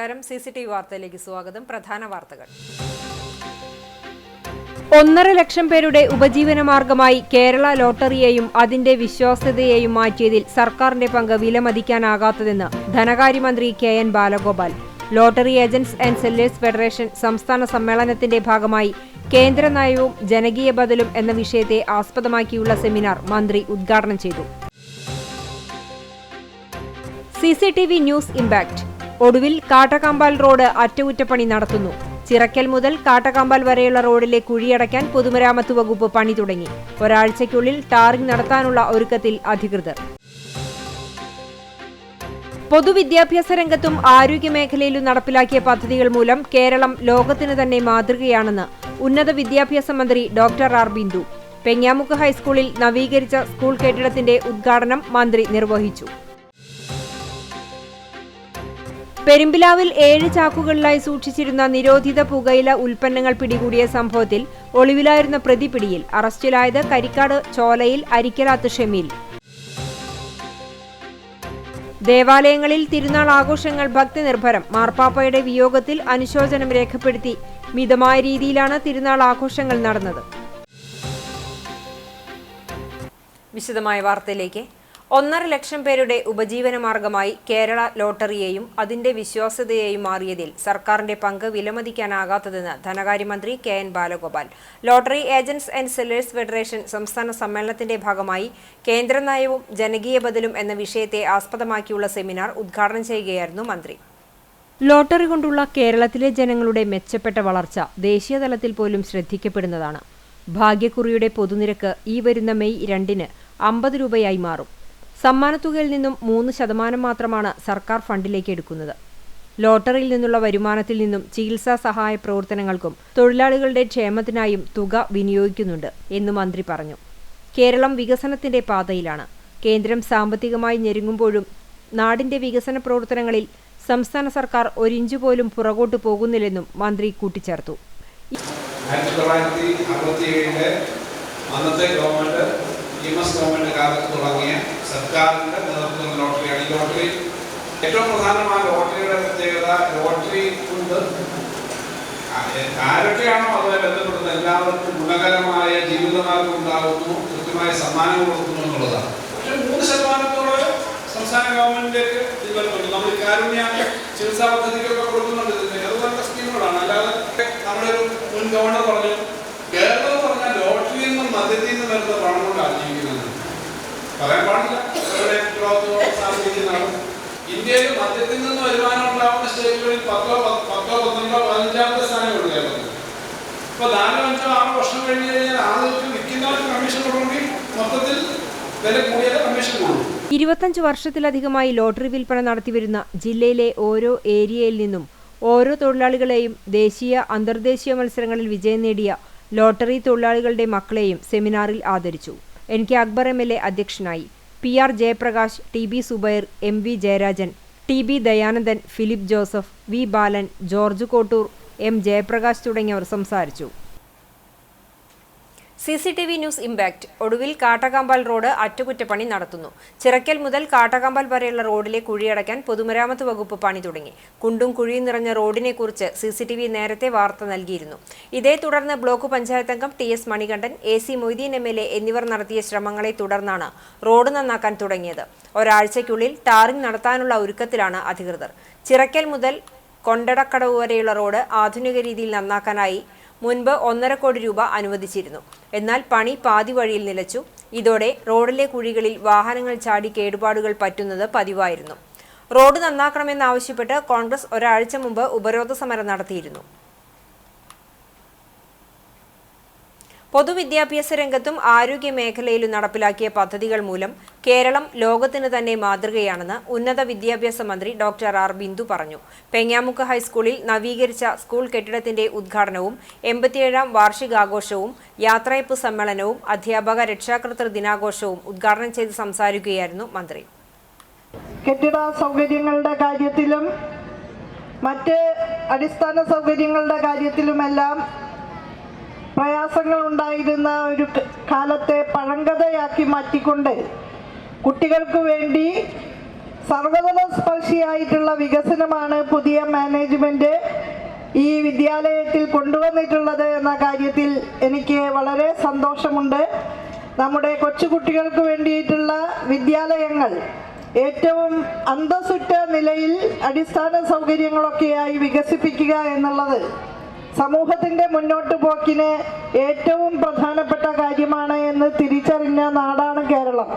നമസ്കാരം. CCTV വാർത്തയിലേക്ക് സ്വാഗതം. പ്രധാന വാർത്തകൾ. 1.5 ലക്ഷം പേരുടെ ഉപജീവനമാർഗമായി കേരള ലോട്ടറിയെയും അതിന്റെ വിശ്വാസ്യതയെയും മാറ്റിയതിൽ സർക്കാരിന്റെ പങ്ക് വിലമതിക്കാനാകാത്തതെന്ന് ധനകാര്യമന്ത്രി KN Balagopal. Lottery agents and sellers federation സംസ്ഥാന സമ്മേളനത്തിന്റെ ഭാഗമായി കേന്ദ്ര നയവും ജനകീയ ബദലും എന്ന വിഷയത്തെ ആസ്പദമാക്കിയുള്ള സെമിനാർ മന്ത്രി ഉദ്ഘാടനം ചെയ്തു. CCTV news impact. ഒടുവിൽ കാട്ടകമ്പാൽ റോഡ് അറ്റകുറ്റപ്പണി നടത്തുന്നു. ചിറക്കൽ മുതൽ കാട്ടകമ്പാൽ വരെയുള്ള റോഡിലെ കുഴിയടയ്ക്കാൻ പൊതുമരാമത്ത് വകുപ്പ് പണി തുടങ്ങി. ഒരാഴ്ചയ്ക്കുള്ളിൽ ടാറിംഗ് നടത്താനുള്ള ഒരുക്കത്തിൽ അധികൃതർ. പൊതുവിദ്യാഭ്യാസ രംഗത്തും ആരോഗ്യമേഖലയിലും നടപ്പിലാക്കിയ പദ്ധതികൾ മൂലം കേരളം ലോകത്തിന് തന്നെ മാതൃകയാണെന്ന് ഉന്നത വിദ്യാഭ്യാസ മന്ത്രി ഡോക്ടർ ആർ ബിന്ദു. പെങ്ങാമുക്ക് ഹൈസ്കൂളിൽ നവീകരിച്ച സ്കൂൾ കെട്ടിടത്തിന്റെ ഉദ്ഘാടനം മന്ത്രി നിർവഹിച്ചു. പെരുമ്പിലാവിൽ 7 ചാക്കുകളിലായി സൂക്ഷിച്ചിരുന്ന നിരോധിത പുകയില ഉൽപ്പന്നങ്ങൾ പിടികൂടിയ സംഭവത്തിൽ ഒളിവിലായിരുന്ന പ്രതി പിടിയിൽ. അറസ്റ്റിലായത് കരിക്കാട് ചോലയിൽ അരിക്കലാത്ത് ഷമീൽ. ദേവാലയങ്ങളിൽ തിരുനാൾ ആഘോഷങ്ങൾ ഭക്തിനിർഭരം. മാർപ്പാപ്പയുടെ വിയോഗത്തിൽ അനുശോചനം രേഖപ്പെടുത്തി മിതമായ രീതിയിലാണ് തിരുനാൾ ആഘോഷങ്ങൾ നടന്നത്. വിശദമായ വാർത്തയിലേക്ക്. 1.5 ലക്ഷം പേരുടെ ഉപജീവനമാർഗമായി കേരള ലോട്ടറിയെയും അതിന്റെ വിശ്വാസ്യതയെയും മാറിയതിൽ സർക്കാരിന്റെ പങ്ക് വിലമതിക്കാനാകാത്തതെന്ന് ധനകാര്യമന്ത്രി KN Balagopal. Lottery agents and sellers federation സംസ്ഥാന സമ്മേളനത്തിന്റെ ഭാഗമായി കേന്ദ്ര നയവും ജനകീയ ബദലും എന്ന വിഷയത്തെ ആസ്പദമാക്കിയുള്ള സെമിനാർ ഉദ്ഘാടനം ചെയ്യുകയായിരുന്നു മന്ത്രി. ലോട്ടറി കൊണ്ടുള്ള കേരളത്തിലെ ജനങ്ങളുടെ മെച്ചപ്പെട്ട വളർച്ച ദേശീയ തലത്തിൽ പോലും ശ്രദ്ധിക്കപ്പെടുന്നതാണ്. ഭാഗ്യക്കുറിയുടെ പൊതുനിരക്ക് ഈ വരുന്ന മെയ് 2-ന് 50 രൂപയായി മാറും. സമ്മാനത്തുകയിൽ നിന്നും 3% മാത്രമാണ് സർക്കാർ ഫണ്ടിലേക്ക് എടുക്കുന്നത്. ലോട്ടറിയിൽ നിന്നുള്ള വരുമാനത്തിൽ നിന്നും ചികിത്സാ സഹായ പ്രവർത്തനങ്ങൾക്കും തൊഴിലാളികളുടെ ക്ഷേമത്തിനായും തുക വിനിയോഗിക്കുന്നുണ്ട് എന്ന് മന്ത്രി പറഞ്ഞു. കേരളം വികസനത്തിന്റെ പാതയിലാണ്. കേന്ദ്രം സാമ്പത്തികമായി ഞെരുങ്ങുമ്പോഴും നാടിന്റെ വികസന പ്രവർത്തനങ്ങളിൽ സംസ്ഥാന സർക്കാർ ഒരിഞ്ചു പോലും പുറകോട്ട് പോകുന്നില്ലെന്നും മന്ത്രി കൂട്ടിച്ചേർത്തു. ഗവൺമെന്റ് കാലത്ത് തുടങ്ങിയ സർക്കാരിന്റെ നേതൃത്വത്തിൽ ലോട്ടറിയാണ്. ഈ ലോട്ടറി ഏറ്റവും പ്രധാനമായ ലോട്ടറിയുടെ പ്രത്യേകത, ലോട്ടറി കൊണ്ട് ആരൊക്കെയാണോ അതുമായി ബന്ധപ്പെടുന്നത് എല്ലാവർക്കും ഗുണകരമായ ജീവിതമാർഗം ഉണ്ടാകുന്നു, കൃത്യമായ സമ്മാനങ്ങൾ കൊടുക്കുന്നു എന്നുള്ളതാണ്. പക്ഷെ 3% സംസ്ഥാന ഗവൺമെന്റിലേക്ക് ഇത് വരുന്നുണ്ട്. നമ്മൾ കാരുണ്യ ചികിത്സാ പദ്ധതിക്കൊക്കെ കൊടുക്കുന്നുണ്ട്. അതുപോലുള്ള സ്കീമുകളാണ്. അല്ലാതെ നമ്മുടെ ഒരു മുൻ ഗവർണർ പറഞ്ഞു, കേരളം എന്ന് പറഞ്ഞാൽ ലോട്ടറിയിൽ നിന്നും മദ്യത്തിൽ നിന്ന് വരുന്ന പണം കൊണ്ടാണ് ജീവിക്കുന്നത്. പറയാൻ പാടില്ല. ഇന്ത്യയിൽ മദ്യത്തിൽ നിന്ന് വരുമാനം ഉണ്ടാവുന്ന സ്റ്റേറ്റുകളിൽ 10, 12, 15 സ്ഥാനങ്ങളുണ്ട് കേരളത്തിൽ. ഇപ്പൊ 4, 5, 6 വർഷം കഴിഞ്ഞ് കഴിഞ്ഞാൽ ആളുകൾക്ക് വിൽക്കുന്നവർക്ക് കമ്മീഷൻ കൊടുക്കണമെങ്കിൽ മൊത്തത്തിൽ വില കൂടിയത് കമ്മീഷൻ കൊടുക്കും. 25 വർഷത്തിലധികമായി ലോട്ടറി വിൽപ്പന നടത്തിവരുന്ന ജില്ലയിലെ ഓരോ ഏരിയയിൽ നിന്നും ഓരോ തൊഴിലാളികളെയും ദേശീയ അന്തർദേശീയ മത്സരങ്ങളിൽ വിജയം നേടിയ ലോട്ടറി തൊഴിലാളികളുടെ മക്കളെയും സെമിനാറിൽ ആദരിച്ചു. NK അക്ബർ MLA അധ്യക്ഷനായി. PR Jayaprakash, TB Zubair, MV Jayarajan, TB Dayanandan, Philip Joseph, V Balan, George Kottoor, M Jayaprakash തുടങ്ങിയവർ സംസാരിച്ചു. CCTV news impact. ഒടുവിൽ കാട്ടകമ്പാൽ റോഡ് അറ്റകുറ്റപ്പണി നടത്തുന്നു. ചിറക്കൽ മുതൽ കാട്ടകമ്പാൽ വരെയുള്ള റോഡിലെ കുഴിയടയ്ക്കാൻ പൊതുമരാമത്ത് വകുപ്പ് പണി തുടങ്ങി. കുണ്ടും കുഴിയും നിറഞ്ഞ റോഡിനെ കുറിച്ച് CCTV നേരത്തെ വാർത്ത നൽകിയിരുന്നു. ഇതേ തുടർന്ന് ബ്ലോക്ക് പഞ്ചായത്ത് അംഗം TS Manikandan, AC Moideen MLA എന്നിവർ നടത്തിയ ശ്രമങ്ങളെ തുടർന്നാണ് റോഡ് നന്നാക്കാൻ തുടങ്ങിയത്. ഒരാഴ്ചയ്ക്കുള്ളിൽ ടാറിംഗ് നടത്താനുള്ള ഒരുക്കത്തിലാണ് അധികൃതർ. ചിറക്കൽ മുതൽ കൊണ്ടടക്കടവ് വരെയുള്ള റോഡ് ആധുനിക രീതിയിൽ നന്നാക്കാനായി മുൻപ് 1.5 കോടി രൂപ അനുവദിച്ചിരുന്നു. എന്നാൽ പണി പാതി വഴിയിൽ നിലച്ചു. ഇതോടെ റോഡിലെ കുഴികളിൽ വാഹനങ്ങൾ ചാടി കേടുപാടുകൾ പറ്റുന്നത് പതിവായിരുന്നു. റോഡ് നന്നാക്കണമെന്നാവശ്യപ്പെട്ട് കോൺഗ്രസ് ഒരാഴ്ച മുമ്പ് ഉപരോധ സമരം നടത്തിയിരുന്നു. പൊതുവിദ്യാഭ്യാസ രംഗത്തും ആരോഗ്യ മേഖലയിലും നടപ്പിലാക്കിയ പദ്ധതികൾ മൂലം കേരളം ലോകത്തിന് തന്നെ മാതൃകയാണെന്ന് ഉന്നത വിദ്യാഭ്യാസ മന്ത്രി ഡോക്ടർ ആർ ബിന്ദു പറഞ്ഞു. പെങ്ങാമുക്ക് ഹൈസ്കൂളിൽ നവീകരിച്ച സ്കൂൾ കെട്ടിടത്തിന്റെ ഉദ്ഘാടനവും 87ാം വാർഷികാഘോഷവും യാത്രയപ്പ് സമ്മേളനവും അധ്യാപക രക്ഷാകർതൃ ദിനാഘോഷവും ഉദ്ഘാടനം ചെയ്ത് സംസാരിക്കുകയായിരുന്നു മന്ത്രി. കെട്ടിട സൗകര്യങ്ങളുടെ കാര്യത്തിലും മറ്റ് അടിസ്ഥാന സൗകര്യങ്ങളുടെ കാര്യത്തിലുമെല്ലാം പ്രയാസങ്ങൾ ഉണ്ടായിരുന്ന ഒരു കാലത്തെ പഴങ്കഥയാക്കി മാറ്റിക്കൊണ്ട് കുട്ടികൾക്ക് വേണ്ടി സർവതല സ്പർശിയായിട്ടുള്ള വികസനമാണ് പുതിയ മാനേജ്മെന്റ് ഈ വിദ്യാലയത്തിൽ കൊണ്ടുവന്നിട്ടുള്ളത് എന്ന കാര്യത്തിൽ എനിക്ക് വളരെ സന്തോഷമുണ്ട്. നമ്മുടെ കൊച്ചുകുട്ടികൾക്ക് വേണ്ടിയിട്ടുള്ള വിദ്യാലയങ്ങൾ ഏറ്റവും അന്തസ്സുറ്റ നിലയിൽ അടിസ്ഥാന സൗകര്യങ്ങളൊക്കെയായി വികസിപ്പിക്കുക എന്നുള്ളത് സമൂഹത്തിൻ്റെ മുന്നോട്ട് പോക്കിന് ഏറ്റവും പ്രധാനപ്പെട്ട കാര്യമാണ് എന്ന് തിരിച്ചറിഞ്ഞ നാടാണ് കേരളം.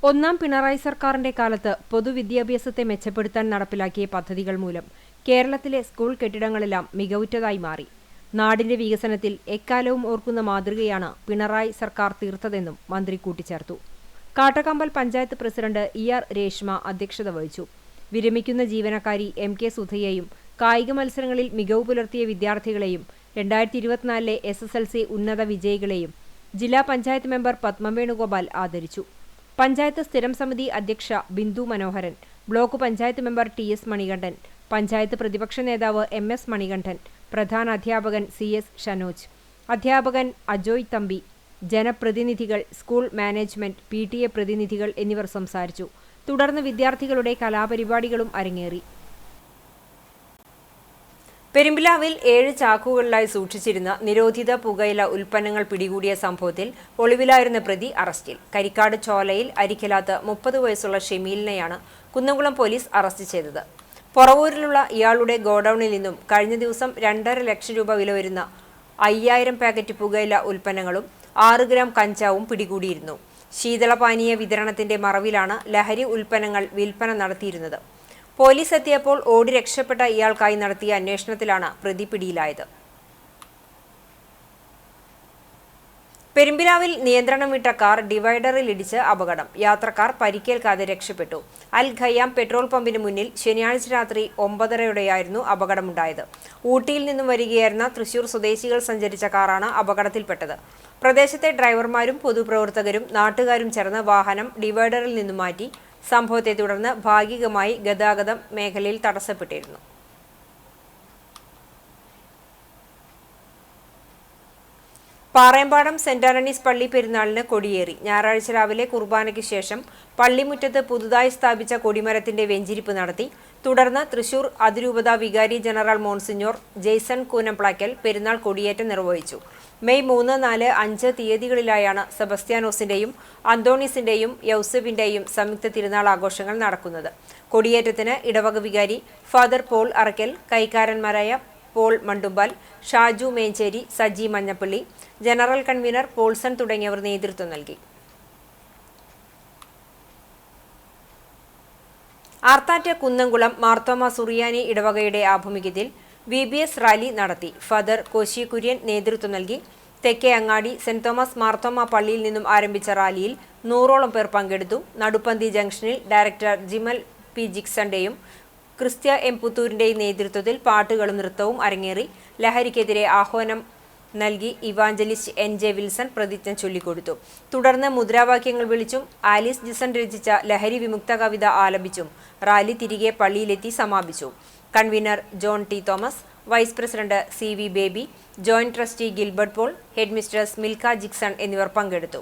ഒന്നാം പിണറായി സർക്കാരിന്റെ കാലത്ത് പൊതുവിദ്യാഭ്യാസത്തെ മെച്ചപ്പെടുത്താൻ നടപ്പിലാക്കിയ പദ്ധതികൾ മൂലം കേരളത്തിലെ സ്കൂൾ കെട്ടിടങ്ങളെല്ലാം മികവുറ്റതായി മാറി. നാടിന്റെ വികസനത്തിൽ എക്കാലവും ഓർക്കുന്ന മാതൃകയാണ് പിണറായി സർക്കാർ തീർത്തതെന്നും മന്ത്രി കൂട്ടിച്ചേർത്തു. കാട്ടകമ്പൽ പഞ്ചായത്ത് പ്രസിഡന്റ് ER രേഷ്മ അധ്യക്ഷത വഹിച്ചു. വിരമിക്കുന്ന ജീവനക്കാരി MK സുധയെയും കായിക മത്സരങ്ങളിൽ മികവ് പുലർത്തിയ വിദ്യാർത്ഥികളെയും 2024 SSLC ഉന്നത വിജയികളെയും ജില്ലാ പഞ്ചായത്ത് മെമ്പർ പത്മ വേണുഗോപാൽ ആദരിച്ചു. പഞ്ചായത്ത് സ്ഥിരം സമിതി അധ്യക്ഷ Bindu Manoharan, block panchayat member TS Manikandan, panchayat പ്രതിപക്ഷ നേതാവ് MS മണികണ്ഠൻ, പ്രധാന അധ്യാപകൻ CS ഷനോജ്, അധ്യാപകൻ അജോയ് തമ്പി, ജനപ്രതിനിധികൾ, സ്കൂൾ മാനേജ്മെന്റ്, PTA പ്രതിനിധികൾ എന്നിവർ സംസാരിച്ചു. തുടർന്ന് വിദ്യാർത്ഥികളുടെ കലാപരിപാടികളും അരങ്ങേറി. പെരുമ്പിലാവിൽ 7 ചാക്കുകളിലായി സൂക്ഷിച്ചിരുന്ന നിരോധിത പുകയില ഉൽപ്പന്നങ്ങൾ പിടികൂടിയ സംഭവത്തിൽ ഒളിവിലായിരുന്ന പ്രതി അറസ്റ്റിൽ. കരിക്കാട് ചോലയിൽ അരിക്കലാത്ത് 30 വയസ്സുള്ള ഷെമീലിനെയാണ് കുന്നംകുളം പോലീസ് അറസ്റ്റ് ചെയ്തത്. പൊറവൂരിലുള്ള ഇയാളുടെ ഗോഡൌണിൽ നിന്നും കഴിഞ്ഞ ദിവസം 2.5 ലക്ഷം രൂപ വില വരുന്ന 5000 പാക്കറ്റ് പുകയില ഉൽപ്പന്നങ്ങളും 6 ഗ്രാം കഞ്ചാവും പിടികൂടിയിരുന്നു. ശീതളപാനീയ വിതരണത്തിന്റെ മറവിലാണ് ലഹരി ഉൽപ്പന്നങ്ങൾ വിൽപ്പന നടത്തിയിരുന്നത്. പോലീസ് എത്തിയപ്പോൾ ഓടി രക്ഷപ്പെട്ട ഇയാൾക്കായി നടത്തിയ അന്വേഷണത്തിലാണ് പ്രതി പിടിയിലായത്. പെരുമ്പിലാവിൽ നിയന്ത്രണം വിട്ട കാർ ഡിവൈഡറിൽ ഇടിച്ച് അപകടം. യാത്രക്കാർ പരിക്കേൽക്കാതെ രക്ഷപ്പെട്ടു. അൽ ഖയ്യാം പെട്രോൾ പമ്പിന് മുന്നിൽ ശനിയാഴ്ച രാത്രി 9:30യോടെയായിരുന്നു അപകടമുണ്ടായത്. ഊട്ടിയിൽ നിന്നും വരികയായിരുന്ന തൃശൂർ സ്വദേശികൾ സഞ്ചരിച്ച കാറാണ് അപകടത്തിൽപ്പെട്ടത്. പ്രദേശത്തെ ഡ്രൈവർമാരും പൊതുപ്രവർത്തകരും നാട്ടുകാരും ചേർന്ന് വാഹനം ഡിവൈഡറിൽ നിന്നും മാറ്റി. സംഭവത്തെ തുടർന്ന് ഭാഗികമായി ഗതാഗതം മേഖലയിൽ തടസ്സപ്പെട്ടിരുന്നു. പാറയമ്പാടം സെന്റ് ആന്റണീസ് പള്ളി പെരുന്നാളിന് കൊടിയേറി. ഞായറാഴ്ച രാവിലെ കുർബാനയ്ക്ക് ശേഷം പള്ളിമുറ്റത്ത് പുതുതായി സ്ഥാപിച്ച കൊടിമരത്തിന്റെ വെഞ്ചിരിപ്പ് നടത്തി. തുടർന്ന് തൃശൂർ അതിരൂപത വികാരി ജനറൽ മോൺസിഞ്ഞോർ ജെയ്സൺ കൂനംപ്ലാക്കൽ പെരുന്നാൾ കൊടിയേറ്റം നിർവഹിച്ചു. മെയ് 3, 4, 5 തീയതികളിലായാണ് സെബസ്ത്യാനോസിന്റെയും അന്തോണീസിന്റെയും യൗസഫിന്റെയും സംയുക്ത തിരുനാൾ ആഘോഷങ്ങൾ നടക്കുന്നത്. കൊടിയേറ്റത്തിന് ഇടവക വികാരി ഫാദർ പോൾ അറക്കൽ, കൈക്കാരന്മാരായ Paul Mandumpal, Shaju Mencheri, Saji Manjappally, general convener Paulson തുടങ്ങിയവർ നേതൃത്വം നൽകി. ആർത്താറ്റ് കുന്നംകുളം മാർത്തോമ സുറിയാനി ഇടവകയുടെ ആഭിമുഖ്യത്തിൽ VBS റാലി നടത്തി. ഫാദർ കോശി കുര്യൻ നേതൃത്വം നൽകി. തെക്കേ അങ്ങാടി സെന്റ് തോമസ് മാർത്തോമ പള്ളിയിൽ നിന്നും ആരംഭിച്ച റാലിയിൽ 100ഓളം പേർ പങ്കെടുത്തു. നടുപ്പന്തി ജംഗ്ഷനിൽ ഡയറക്ടർ ജിമൽ P ജിക്സന്റെയും ക്രിസ്ത്യ M പുത്തൂരിന്റെയും നേതൃത്വത്തിൽ പാട്ടുകളും നൃത്തവും അരങ്ങേറി. ലഹരിക്കെതിരെ ആഹ്വാനം നൽകി ഇവാഞ്ചലിസ്റ്റ് NJ വിൽസൺ പ്രതിജ്ഞ ചൊല്ലിക്കൊടുത്തു. തുടർന്ന് മുദ്രാവാക്യങ്ങൾ വിളിച്ചും ആലിസ് ജിസൺ രചിച്ച ലഹരി വിമുക്ത കവിത ആലപിച്ചും റാലി തിരികെ പള്ളിയിലെത്തി സമാപിച്ചു. Convener John T Thomas, vice president CV Baby, joint trustee Gilbert Paul, head mistress Milka Jixon എന്നിവർ പങ്കെടുത്തു.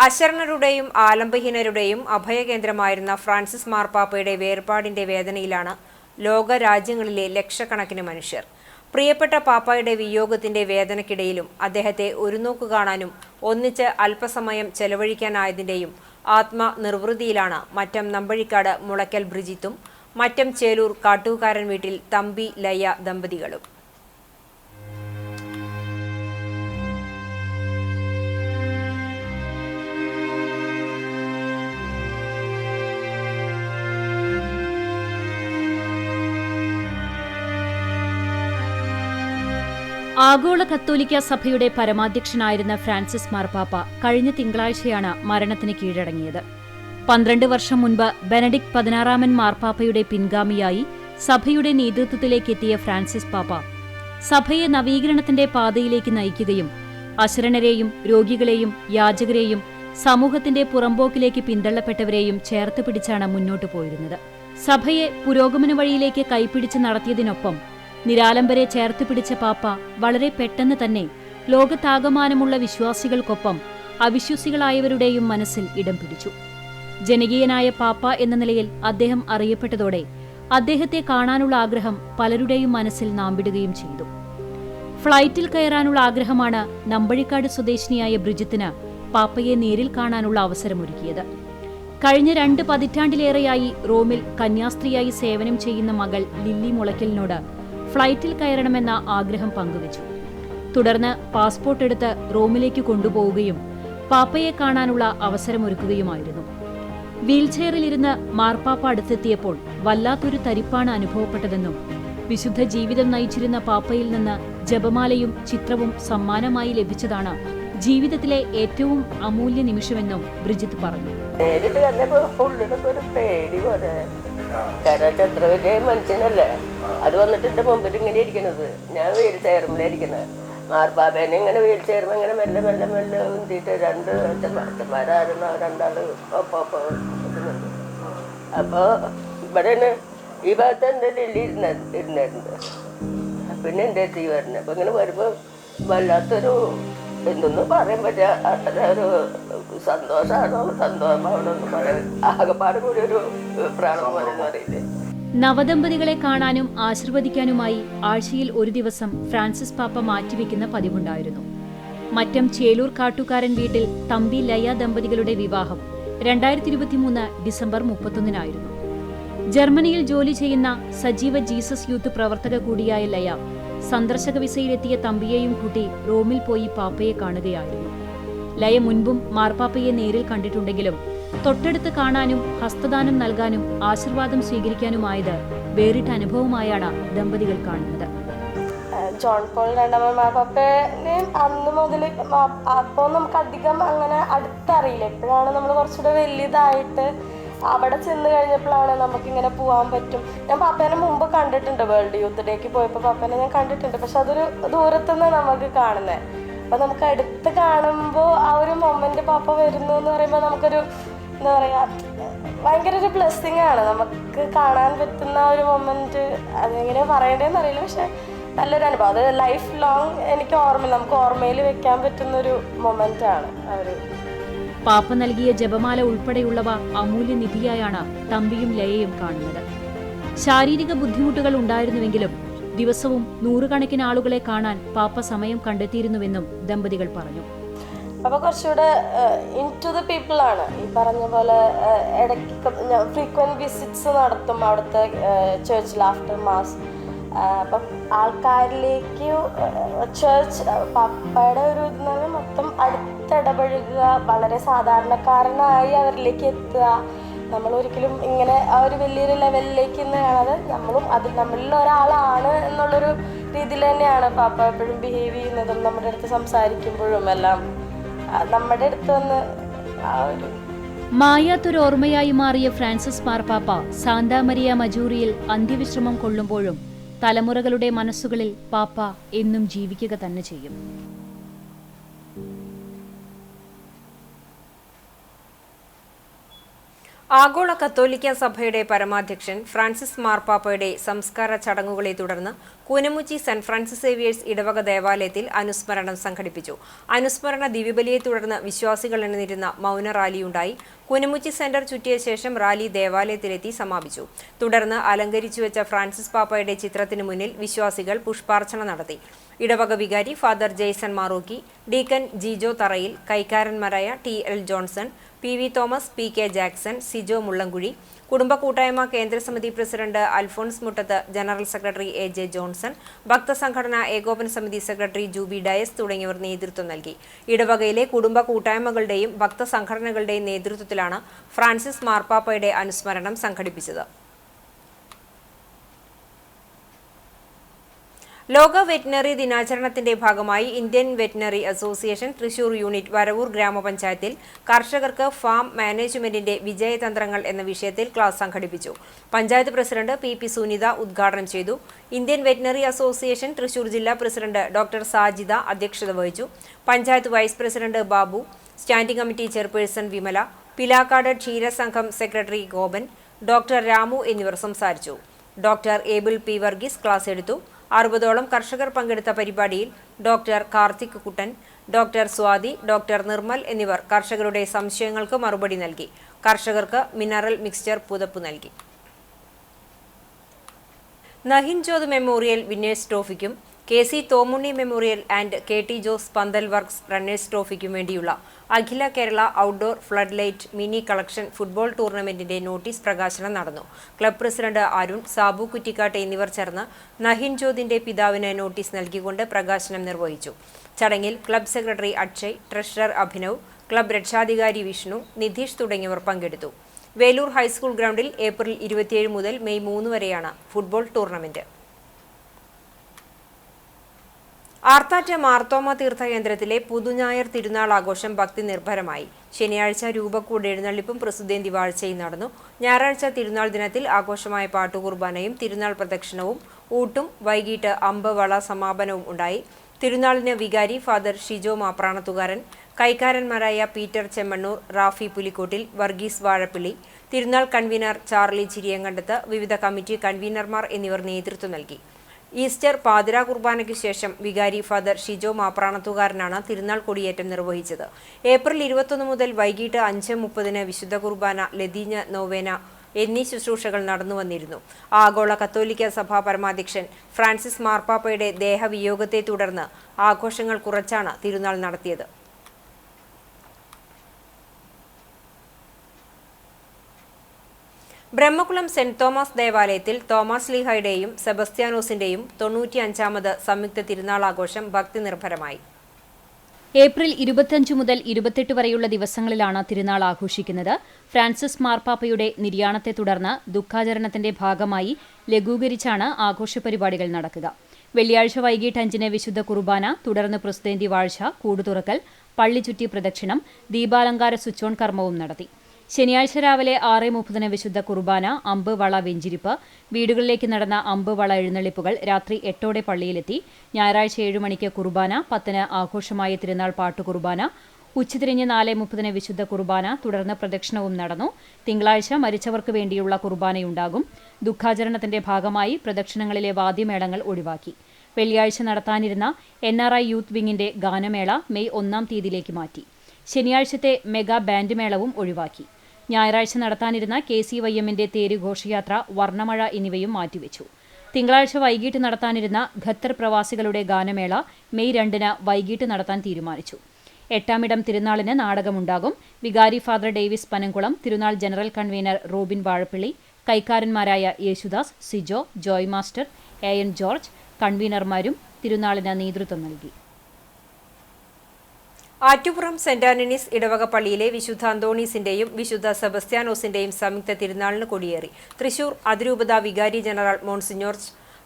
അശരണരുടെയും ആലംബഹീനരുടെയും അഭയകേന്ദ്രമായിരുന്ന ഫ്രാൻസിസ് മാർപ്പാപ്പയുടെ വേർപാടിന്റെ വേദനയിലാണ് ലോകരാജ്യങ്ങളിലെ ലക്ഷക്കണക്കിന് മനുഷ്യർ. പ്രിയപ്പെട്ട പാപ്പായുടെ വിയോഗത്തിന്റെ വേദനയ്ക്കിടയിലും അദ്ദേഹത്തെ ഒരു നോക്കു കാണാനും ഒന്നിച്ച് അല്പസമയം ചെലവഴിക്കാനായതിന്റെയും ആത്മനിർവൃതിയിലാണ് മറ്റം നമ്പഴിക്കാട് മുളയ്ക്കൽ ബ്രിജിത്തും മറ്റം ചേലൂർ കാട്ടൂക്കാരൻ വീട്ടിൽ തമ്പി ലയ ദമ്പതികളും. ആഗോള കത്തോലിക്ക സഭയുടെ പരമാധ്യക്ഷനായിരുന്ന ഫ്രാൻസിസ് മാർപ്പാപ്പ കഴിഞ്ഞ തിങ്കളാഴ്ചയാണ് മരണത്തിന് കീഴടങ്ങിയത്. 12 വർഷം മുൻപ് ബെനഡിക്ട് 16 മാർപ്പാപ്പയുടെ പിൻഗാമിയായി സഭയുടെ നേതൃത്വത്തിലേക്കെത്തിയ ഫ്രാൻസിസ് പാപ്പ സഭയെ നവീകരണത്തിന്റെ പാതയിലേക്ക് നയിക്കുകയും അശരണരെയും രോഗികളെയും യാചകരെയും സമൂഹത്തിന്റെ പുറമ്പോക്കിലേക്ക് പിന്തള്ളപ്പെട്ടവരെയും ചേർത്ത് പിടിച്ചാണ് മുന്നോട്ടു പോയിരുന്നത്. സഭയെ പുരോഗമന വഴിയിലേക്ക് കൈപ്പിടിച്ച് നടത്തിയതിനൊപ്പം നിരാലംബരെ ചേർത്ത് പിടിച്ച പാപ്പ വളരെ പെട്ടെന്ന് തന്നെ ലോകത്താകമാനമുള്ള വിശ്വാസികൾക്കൊപ്പം അവിശ്വസികളായവരുടെയും മനസ്സിൽ ഇടം പിടിച്ചു. ജനകീയനായ പാപ്പ എന്ന നിലയിൽ അദ്ദേഹം അറിയപ്പെട്ടതോടെ അദ്ദേഹത്തെ കാണാനുള്ള ആഗ്രഹം പലരുടെയും മനസ്സിൽ നാമ്പിടുകയും ചെയ്തു. ഫ്ലൈറ്റിൽ കയറാനുള്ള ആഗ്രഹമാണ് നമ്പഴിക്കാട് സ്വദേശിനിയായ ബ്രിജിത്തിന് പാപ്പയെ നേരിൽ കാണാനുള്ള അവസരമൊരുക്കിയത്. കഴിഞ്ഞ 2 പതിറ്റാണ്ടിലേറെയായി റോമിൽ കന്യാസ്ത്രീയായി സേവനം ചെയ്യുന്ന മകൾ ലില്ലി മുളയ്ക്കലിനോട് ഫ്ലൈറ്റിൽ കയറണമെന്ന ആഗ്രഹം പങ്കുവച്ചു. തുടർന്ന് പാസ്പോർട്ട് എടുത്ത് റോമിലേക്ക് കൊണ്ടുപോവുകയും പാപ്പയെ കാണാനുള്ള അവസരമൊരുക്കുകയുമായിരുന്നു. വീൽചെയറിലിരുന്ന് മാർപ്പാപ്പ അടുത്തെത്തിയപ്പോൾ വല്ലാത്തൊരു തരിപ്പാണ് അനുഭവപ്പെട്ടതെന്നും വിശുദ്ധ ജീവിതം നയിച്ചിരുന്ന പാപ്പയിൽ നിന്ന് ജപമാലയും ചിത്രവും സമ്മാനമായി ലഭിച്ചതാണ് ജീവിതത്തിലെ ഏറ്റവും അമൂല്യ നിമിഷമെന്നും ബ്രിജിത്ത് പറഞ്ഞു. നേരിട്ട് കണ്ടപ്പോ ഉള്ളിലൊക്കെ ഒരു പേടി പോലെ. കാരണം എത്ര വലിയ മനുഷ്യനല്ലേ, അത് വന്നിട്ട് എന്റെ മുമ്പിൽ ഇങ്ങനെ ഇരിക്കണത്. ഞാൻ വീൽ ചെയറിലായിരിക്കുന്നത്. മാർപ്പാപ്പേനെ ഇങ്ങനെ വീൽ ചെയറുമ്പോ ഇങ്ങനെ മെല്ലെ മെല്ലെ മെല്ലെ ഉന്തിയിട്ട് 2 അച്ഛന്മാരായിരുന്നു, 2 ഒപ്പം ഇരുന്നുണ്ട്. അപ്പൊ ഇവിടെ ഈ ഭാഗത്ത് എന്റെ ലില്ലി ഇരുന്നായിരുന്നു. പിന്നെ എന്റെ എത്തി വരുന്നത്. അപ്പൊ ഇങ്ങനെ വരുമ്പോ വല്ലാത്തൊരു എന്തൊന്നും പറയാൻ പറ്റിയ ഒരു സന്തോഷമാണോ സന്തോഷമാണോ എന്ന് പറയാൻ ആകെപ്പാട് കൂടി ഒരു പ്രാണം പോലെ അറിയില്ലേ. നവദമ്പതികളെ കാണാനും ആശീർവദിക്കാനുമായി ആഴ്ചയിൽ ഒരു ദിവസം ഫ്രാൻസിസ് പാപ്പ മാറ്റിവെക്കുന്ന പതിവുണ്ടായിരുന്നു. മറ്റം ചേലൂർ കാട്ടുകാരൻ വീട്ടിൽ തമ്പി ലയ ദമ്പതികളുടെ വിവാഹം 2023 ഡിസംബർ 31-നായിരുന്നു. ജർമ്മനിയിൽ ജോലി ചെയ്യുന്ന സജീവ ജീസസ് യൂത്ത് പ്രവർത്തക കൂടിയായ ലയ സന്ദർശക വിസയിലെത്തിയ തമ്പിയെയും കൂട്ടി റോമിൽ പോയി പാപ്പയെ കാണുകയായിരുന്നു. ലയ മുൻപും മാർപ്പാപ്പയെ നേരിൽ കണ്ടിട്ടുണ്ടെങ്കിലും തൊട്ടടുത്ത് കാണാനും ഹസ്തദാനം നൽകാനും ആശീർവാദം സ്വീകരിക്കാനുമായത് വേറിട്ട അനുഭവമായാണ് ദമ്പതികൾ കാണുന്നത്. ജോൺ പോൾ 2 മാർപ്പാപ്പനെ അന്ന് മുതൽ അപ്പോൾ നമുക്ക് അധികം അങ്ങനെ അടുത്തറിയില്ല. എപ്പോഴാണ് നമ്മൾ കുറച്ചുകൂടെ വലുതായിട്ട് അവിടെ ചെന്ന് കഴിഞ്ഞപ്പോഴാണ് നമുക്കിങ്ങനെ പോകാൻ പറ്റും. ഞാൻ പാപ്പേനെ മുമ്പ് കണ്ടിട്ടുണ്ട്, വേൾഡ് യൂത്ത് ഡേക്ക് പോയപ്പോൾ പാപ്പേനെ ഞാൻ കണ്ടിട്ടുണ്ട്. പക്ഷെ അതൊരു ദൂരത്തുനിന്ന് നമുക്ക് കാണുന്നത്. അപ്പം നമുക്ക് അടുത്ത് കാണുമ്പോൾ ആ ഒരു മൊമെന്റ് പാപ്പ വരുന്നു എന്ന് പറയുമ്പോൾ നമുക്കൊരു എന്താ പറയുക, ഭയങ്കര ഒരു ബ്ലെസ്സിങ് ആണ് നമുക്ക് കാണാൻ പറ്റുന്ന ഒരു മൊമെന്റ്. അതെങ്ങനെ പറയേണ്ടതെന്ന് അറിയില്ല, പക്ഷെ നല്ലൊരു അനുഭവം. അത് ലൈഫ് ലോങ് എനിക്ക് നമുക്ക് ഓർമ്മയിൽ വെക്കാൻ പറ്റുന്നൊരു മൊമെന്റ് ആണ് ആ ഒരു. പാപ്പ നൽകിയ ജപമാല ഉൾപ്പെടെയുള്ളവ അമൂല്യനിധിയായാണ് തമ്പിയും ലയയും കാണുന്നത്. ശാരീരിക ബുദ്ധിമുട്ടുകൾ ഉണ്ടായിരുന്നുവെങ്കിലും ദിവസവും 100 കണക്കിന് ആളുകളെ കാണാൻ പാപ്പ സമയം കണ്ടെത്തിയിരുന്നുവെന്നും ദമ്പതികൾ പറഞ്ഞു. അപ്പോൾ കുറച്ചുകൂടെ ഇൻ ടു ദ പീപ്പിൾ ആണ്. ഈ പറഞ്ഞ പോലെ ഇടയ്ക്ക് ഫ്രീക്വന്റ് വിസിറ്റ്സ് നടത്തും അവിടുത്തെ ചേർച്ചിൽ ആഫ്റ്റർ മാസ്. അപ്പം ആൾക്കാരിലേക്ക് ചേർച്ച് പപ്പയുടെ ഒരു ഇതെന്ന് പറഞ്ഞാൽ മൊത്തം അടുത്തിടപഴകുക, വളരെ സാധാരണക്കാരനായി അവരിലേക്ക് എത്തുക. നമ്മളൊരിക്കലും ഇങ്ങനെ ആ ഒരു വലിയൊരു ലെവലിലേക്ക് ഇന്ന് കാണാതെ നമ്മളിൽ ഒരാളാണ് എന്നുള്ളൊരു രീതിയിൽ തന്നെയാണ് പാപ്പ എപ്പോഴും ബിഹേവ് ചെയ്യുന്നതും നമ്മുടെ അടുത്ത് സംസാരിക്കുമ്പോഴും എല്ലാം നമ്മുടെ അടുത്ത് വന്ന് ആ ഒരു മായാത്തൊരു ഓർമ്മയായി മാറിയ ഫ്രാൻസിസ് മാർപ്പാപ്പ സാന്താ മരിയ മജൂറിയിൽ അന്ത്യവിശ്രമം കൊള്ളുമ്പോഴും തലമുറകളുടെ മനസ്സുകളിൽ പാപ്പ എന്നും ജീവിക്കുക തന്നെ ചെയ്യും. ആഗോള കത്തോലിക്ക സഭയുടെ പരമാധ്യക്ഷൻ ഫ്രാൻസിസ് മാർപ്പാപ്പയുടെ സംസ്കാര ചടങ്ങുകളെ തുടർന്ന് കൂനമുച്ചി സെന്റ് ഫ്രാൻസിസ് സേവിയേഴ്സ് ഇടവക ദേവാലയത്തിൽ അനുസ്മരണം സംഘടിപ്പിച്ചു. അനുസ്മരണ ദിവ്യബലിയെ തുടർന്ന് വിശ്വാസികൾ അണിനിരുന്ന മൗന റാലിയുണ്ടായി. കൂനമുച്ചി സെന്റർ ചുറ്റിയ ശേഷം റാലി ദേവാലയത്തിലെത്തി സമാപിച്ചു. തുടർന്ന് അലങ്കരിച്ചുവെച്ച ഫ്രാൻസിസ് പാപ്പയുടെ ചിത്രത്തിനു മുന്നിൽ വിശ്വാസികൾ പുഷ്പാർച്ചന നടത്തി. ഇടവക വികാരി father Jason Marookki, deacon Jijo തറയിൽ, കൈക്കാരന്മാരായ TL Johnson, PV Thomas, PK Jackson, Sijo Mullamkuzhi, കുടുംബ കൂട്ടായ്മ കേന്ദ്രസമിതി പ്രസിഡന്റ് അൽഫോൺസ് മുട്ടത്ത്, ജനറൽ സെക്രട്ടറി AJ ജോൺസൺ, ഭക്തസംഘടന ഏകോപന സമിതി സെക്രട്ടറി ജൂബി ഡയസ് തുടങ്ങിയവർ നേതൃത്വം നൽകി. ഇടവകയിലെ കുടുംബ കൂട്ടായ്മകളുടെയും ഭക്തസംഘടനകളുടെയും നേതൃത്വത്തിലാണ് ഫ്രാൻസിസ് മാർപ്പാപ്പയുടെ അനുസ്മരണം സംഘടിപ്പിച്ചത്. ലോക വെറ്റിനറി ദിനാചരണത്തിന്റെ ഭാഗമായി Indian veterinary association Thrissur unit Varavoor ഗ്രാമപഞ്ചായത്തിൽ കർഷകർക്ക് ഫാം മാനേജ്മെന്റിന്റെ വിജയതന്ത്രങ്ങൾ എന്ന വിഷയത്തിൽ ക്ലാസ് സംഘടിപ്പിച്ചു. പഞ്ചായത്ത് പ്രസിഡന്റ് PP സുനിത ഉദ്ഘാടനം ചെയ്തു. ഇന്ത്യൻ വെറ്റിനറി അസോസിയേഷൻ തൃശൂർ ജില്ലാ പ്രസിഡന്റ് ഡോക്ടർ സാജിദ അധ്യക്ഷത വഹിച്ചു. Panchayat vice president Babu, standing committee chairperson Vimala, Pilakkad ക്ഷീരസംഘം സെക്രട്ടറി ഗോപൻ, ഡോക്ടർ രാമു എന്നിവർ സംസാരിച്ചു. Doctor Abel P Varghese class എടുത്തു. 60ഓളം കർഷകർ പങ്കെടുത്ത പരിപാടിയിൽ doctor Karthik Kuttan, doctor Swathi, doctor Nirmal എന്നിവർ കർഷകരുടെ സംശയങ്ങൾക്ക് മറുപടി നൽകി. കർഷകർക്ക് മിനറൽ മിക്സ്ചർ പുതപ്പ് നൽകി. നഹിൻ ജോത് മെമ്മോറിയൽ വിന്നേഴ്സ് ട്രോഫിക്കും KC Thomunni memorial and KT Jose pandal works runners ട്രോഫിക്കും വേണ്ടിയുള്ള അഖില Kerala outdoor flood light mini collection football ടൂർണമെന്റിന്റെ നോട്ടീസ് പ്രകാശനം നടന്നു. ക്ലബ് പ്രസിഡന്റ് അരുൺ, സാബു കുറ്റിക്കാട്ട് എന്നിവർ ചേർന്ന് നഹിൻ ജോതിന്റെ പിതാവിന് നോട്ടീസ് നൽകിക്കൊണ്ട് പ്രകാശനം നിർവഹിച്ചു. ചടങ്ങിൽ club secretary Akshay, treasurer Abhinav, club രക്ഷാധികാരി വിഷ്ണു, നിധീഷ് തുടങ്ങിയവർ പങ്കെടുത്തു. വേലൂർ ഹൈസ്കൂൾ ഗ്രൗണ്ടിൽ ഏപ്രിൽ 27 മുതൽ മെയ് 3 വരെയാണ് ഫുട്ബോൾ ടൂർണമെന്റ്. ആർത്താറ്റ മാർത്തോമ തീർത്ഥകേന്ദ്രത്തിലെ പുതുഞായർ തിരുനാൾ ആഘോഷം ഭക്തി നിർഭരമായി. ശനിയാഴ്ച രൂപക്കൂട് എഴുന്നള്ളിപ്പും പ്രസുദ്ധേന്തി വാഴ്ചയും നടന്നു. ഞായറാഴ്ച തിരുനാൾ ദിനത്തിൽ ആഘോഷമായ പാട്ടുകുർബാനയും തിരുനാൾ പ്രദക്ഷിണവും ഊട്ടും വൈകിട്ട് അമ്പ് വള സമാപനവും ഉണ്ടായി. തിരുനാളിന് വികാരി ഫാദർ ഷിജോ മാപ്രാണത്തുകാരൻ, കൈക്കാരന്മാരായ പീറ്റർ ചെമ്മണ്ണൂർ, റാഫി പുലിക്കോട്ടിൽ, വർഗീസ് വാഴപ്പിള്ളി, തിരുനാൾ കൺവീനർ ചാർലി ചിരിയങ്കണ്ടത്ത്, വിവിധ കമ്മിറ്റി കൺവീനർമാർ എന്നിവർ നേതൃത്വം നൽകി. ഈസ്റ്റർ പാതിരാ കുർബാനയ്ക്ക് ശേഷം വികാരി ഫാദർ ഷിജോ മാപ്രാണത്തുകാരനാണ് തിരുനാൾ കൊടിയേറ്റം നിർവഹിച്ചത്. ഏപ്രിൽ 21 മുതൽ വൈകിട്ട് 5:30 വിശുദ്ധ കുർബാന, ലതീഞ്ഞ്, നോവേന എന്നീ ശുശ്രൂഷകൾ നടന്നുവന്നിരുന്നു. ആഗോള കത്തോലിക്ക സഭാ പരമാധ്യക്ഷൻ ഫ്രാൻസിസ് മാർപ്പാപ്പയുടെ ദേഹവിയോഗത്തെ തുടർന്ന് ആഘോഷങ്ങൾ കുറച്ചാണ് തിരുനാൾ നടത്തിയത്. ബ്രഹ്മകുളം സെന്റ് തോമസ് ദേവാലയത്തിൽ തോമസ് ലീഹയുടെയും സെബസ്ത്യാനോസിന്റെയും 95ാമത് സംയുക്ത തിരുനാളാഘോഷം ഭക്തി നിർഭരമായി. ഏപ്രിൽ 25 മുതൽ 28 വരെയുള്ള ദിവസങ്ങളിലാണ് തിരുനാൾ ആഘോഷിക്കുന്നത്. ഫ്രാൻസിസ് മാർപ്പാപ്പയുടെ നിര്യാണത്തെ തുടർന്ന് ദുഃഖാചരണത്തിന്റെ ഭാഗമായി ലഘൂകരിച്ചാണ് ആഘോഷ പരിപാടികൾ നടക്കുക. വെള്ളിയാഴ്ച വൈകിട്ട് 5-ന് വിശുദ്ധ കുർബാന, തുടർന്ന് പ്രസുദ്ധേന്തി വാഴ്ച, കൂടുതുറക്കൽ, പള്ളി ചുറ്റി പ്രദക്ഷിണം, ദീപാലങ്കാര സ്വിച്ച് ഓൺ കർമ്മവും നടത്തി. ശനിയാഴ്ച രാവിലെ 6:30 വിശുദ്ധ കുർബാന, അമ്പ് വള വെഞ്ചിരിപ്പ്, വീടുകളിലേക്ക് നടന്ന അമ്പ് വള എഴുന്നള്ളിപ്പുകൾ രാത്രി 8 പള്ളിയിലെത്തി. ഞായറാഴ്ച 7 മണിക്ക് കുർബാന, 10-ന് ആഘോഷമായ തിരുനാൾ പാട്ടുകുർബാന, ഉച്ചതിരിഞ്ഞ് 4:30 വിശുദ്ധ കുർബാന, തുടർന്ന് പ്രദക്ഷിണവും നടന്നു. തിങ്കളാഴ്ച മരിച്ചവർക്ക് വേണ്ടിയുള്ള കുർബാനയുണ്ടാകും. ദുഃഖാചരണത്തിന്റെ ഭാഗമായി പ്രദക്ഷിണങ്ങളിലെ വാദ്യമേളങ്ങൾ ഒഴിവാക്കി. വെള്ളിയാഴ്ച നടത്താനിരുന്ന NRI യൂത്ത് വിങ്ങിന്റെ ഗാനമേള മെയ് 1-ാം തീയതിയിലേക്ക് മാറ്റി. ശനിയാഴ്ചത്തെ മെഗാ ബാൻഡ് മേളവും ഒഴിവാക്കി. ഞായറാഴ്ച നടത്താനിരുന്ന KCYMന്റെ തേര് ഘോഷയാത്ര, വർണ്ണമഴ എന്നിവയും മാറ്റിവെച്ചു. തിങ്കളാഴ്ച വൈകിട്ട് നടത്താനിരുന്ന ഖത്തർ പ്രവാസികളുടെ ഗാനമേള മെയ് 2-ന് വൈകിട്ട് നടത്താൻ തീരുമാനിച്ചു. 8-ാമിടം തിരുനാളിന് നാടകമുണ്ടാകും. വികാരി ഫാദർ ഡേവിസ് പനംകുളം, തിരുനാൾ ജനറൽ കൺവീനർ റോബിൻ വാഴപ്പിള്ളി, കൈക്കാരന്മാരായ Yesudas, Sijo, Joy master, AN George കൺവീനർമാരും തിരുനാളിന് നേതൃത്വം നൽകി. ആറ്റുപുറം സെന്റ് ആന്റണീസ് ഇടവക പള്ളിയിലെ വിശുദ്ധ അന്തോണീസിന്റെയും വിശുദ്ധ സെബസ്ത്യാനോസിന്റെയും സംയുക്ത തിരുനാളിന് കൊടിയേറി. തൃശൂർ അതിരൂപത വികാരി ജനറൽ മോൺസിഞ്ഞോർ